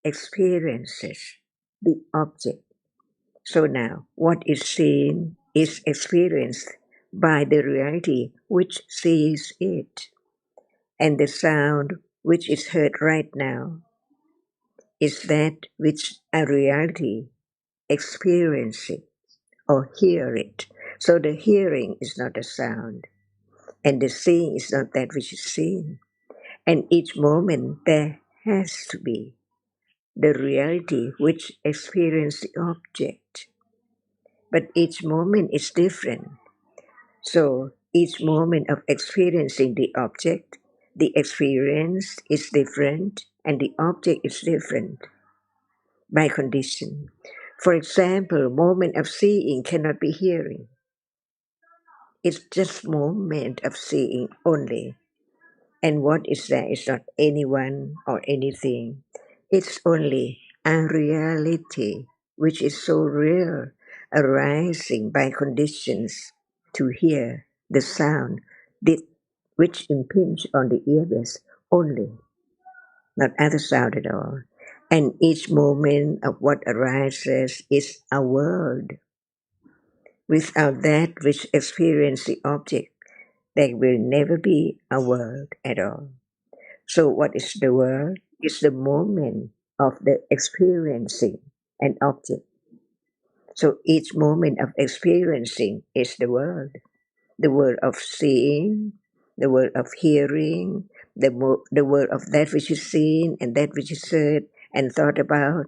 experiences the object. So now, what is seen is experienced by the reality which sees it. And the sound which is heard right now is that which a reality experience it or hear it. So the hearing is not a sound, and the seeing is not that which is seen. And each moment there has to be the reality which experiences the object. But each moment is different. So each moment of experiencing the object, the experience is different and the object is different by condition. For example, moment of seeing cannot be hearing. It's just moment of seeing only. And what is there is not anyone or anything. It's only a reality which is so real, arising by conditions to hear the sound which impinge on the ears only, not other sound at all. And each moment of what arises is a world. Without that which experience the object, there will never be a world at all. So what is the world? It's the moment of the experiencing an object. So each moment of experiencing is the world of seeing, the world of hearing, the world of that which is seen and that which is heard and thought about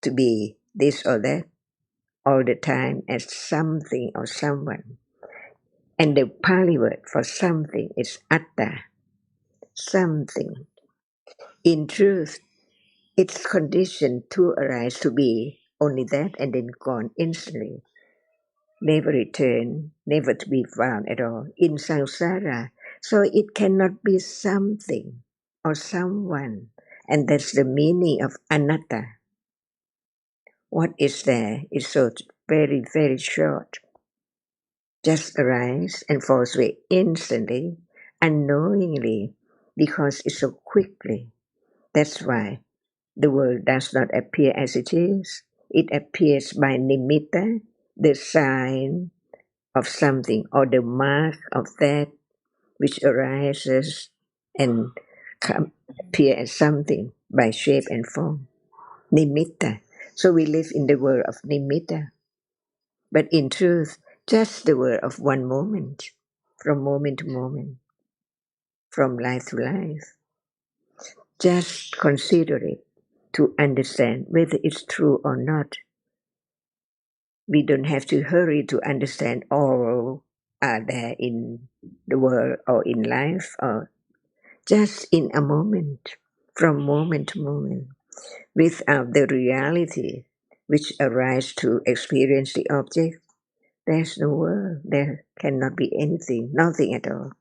to be this or that all the time as something or someone. And the Pali word for something is atta, something. In truth, it's conditioned to arise to be only that and then gone instantly, never return, never to be found at all in samsara. So it cannot be something or someone, and that's the meaning of anatta. What is there is so very, very short. just arise and falls away instantly, unknowingly, because it's so quickly. That's why the world does not appear as it is. It appears by nimitta, the sign of something or the mark of that which arises and appear as something by shape and form. Nimitta. So we live in the world of nimitta. But in truth, just the world of one moment, from moment to moment, from life to life. Just consider it to understand whether it's true or not. We don't have to hurry to understand all are there in the world or in life, or just in a moment, from moment to moment, without the reality which arises to experience the object. There's no world, there cannot be anything, nothing at all.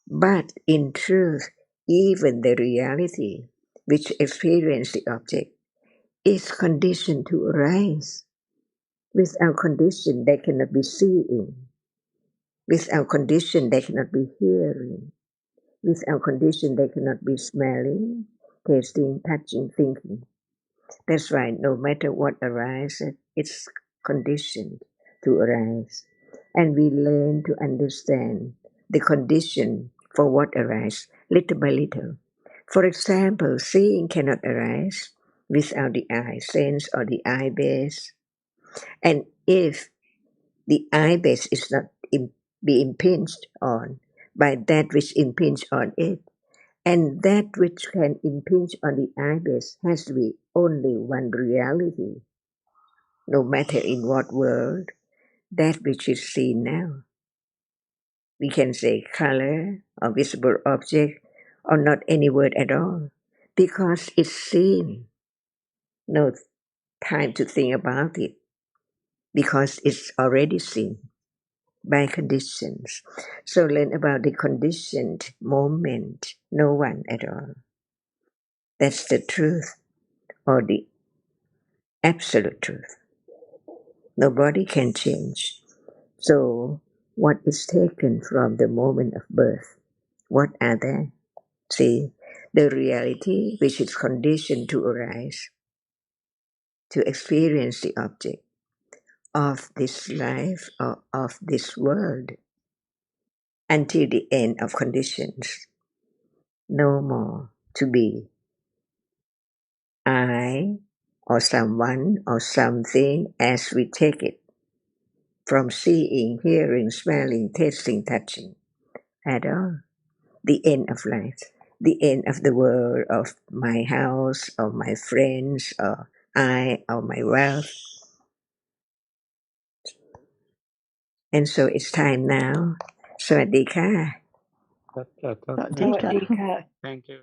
But in truth, even the reality which experience the object is conditioned to arise. Without condition, there cannot be seeing. Without condition, there cannot be hearing. Without condition, there cannot be smelling, tasting, touching, thinking. That's why no matter what arises, it's conditioned to arise. And we learn to understand the condition for what arises little by little. For example, seeing cannot arise without the eye sense or the eye base. And if the eye base is not be impinged on by that which impinge on it, and that which can impinge on the eye base has to be only one reality, no matter in what world, that which is seen now. We can say color or visible object or not any word at all, because it's seen. No time to think about it, because it's already seen by conditions. So learn about the conditioned moment, no one at all. That's the truth or the absolute truth. Nobody can change. So what is taken from the moment of birth? What are they? See, the reality which is conditioned to arise, to experience the object of this life or of this world until the end of conditions. No more to be I or someone or something as we take it from seeing, hearing, smelling, tasting, touching at all. The end of life, the end of the world, of my house, or my friends, or I, or my wealth. And so it's time now. สวัสดีค่ะ That's สวัสดีค่ะ Thank you.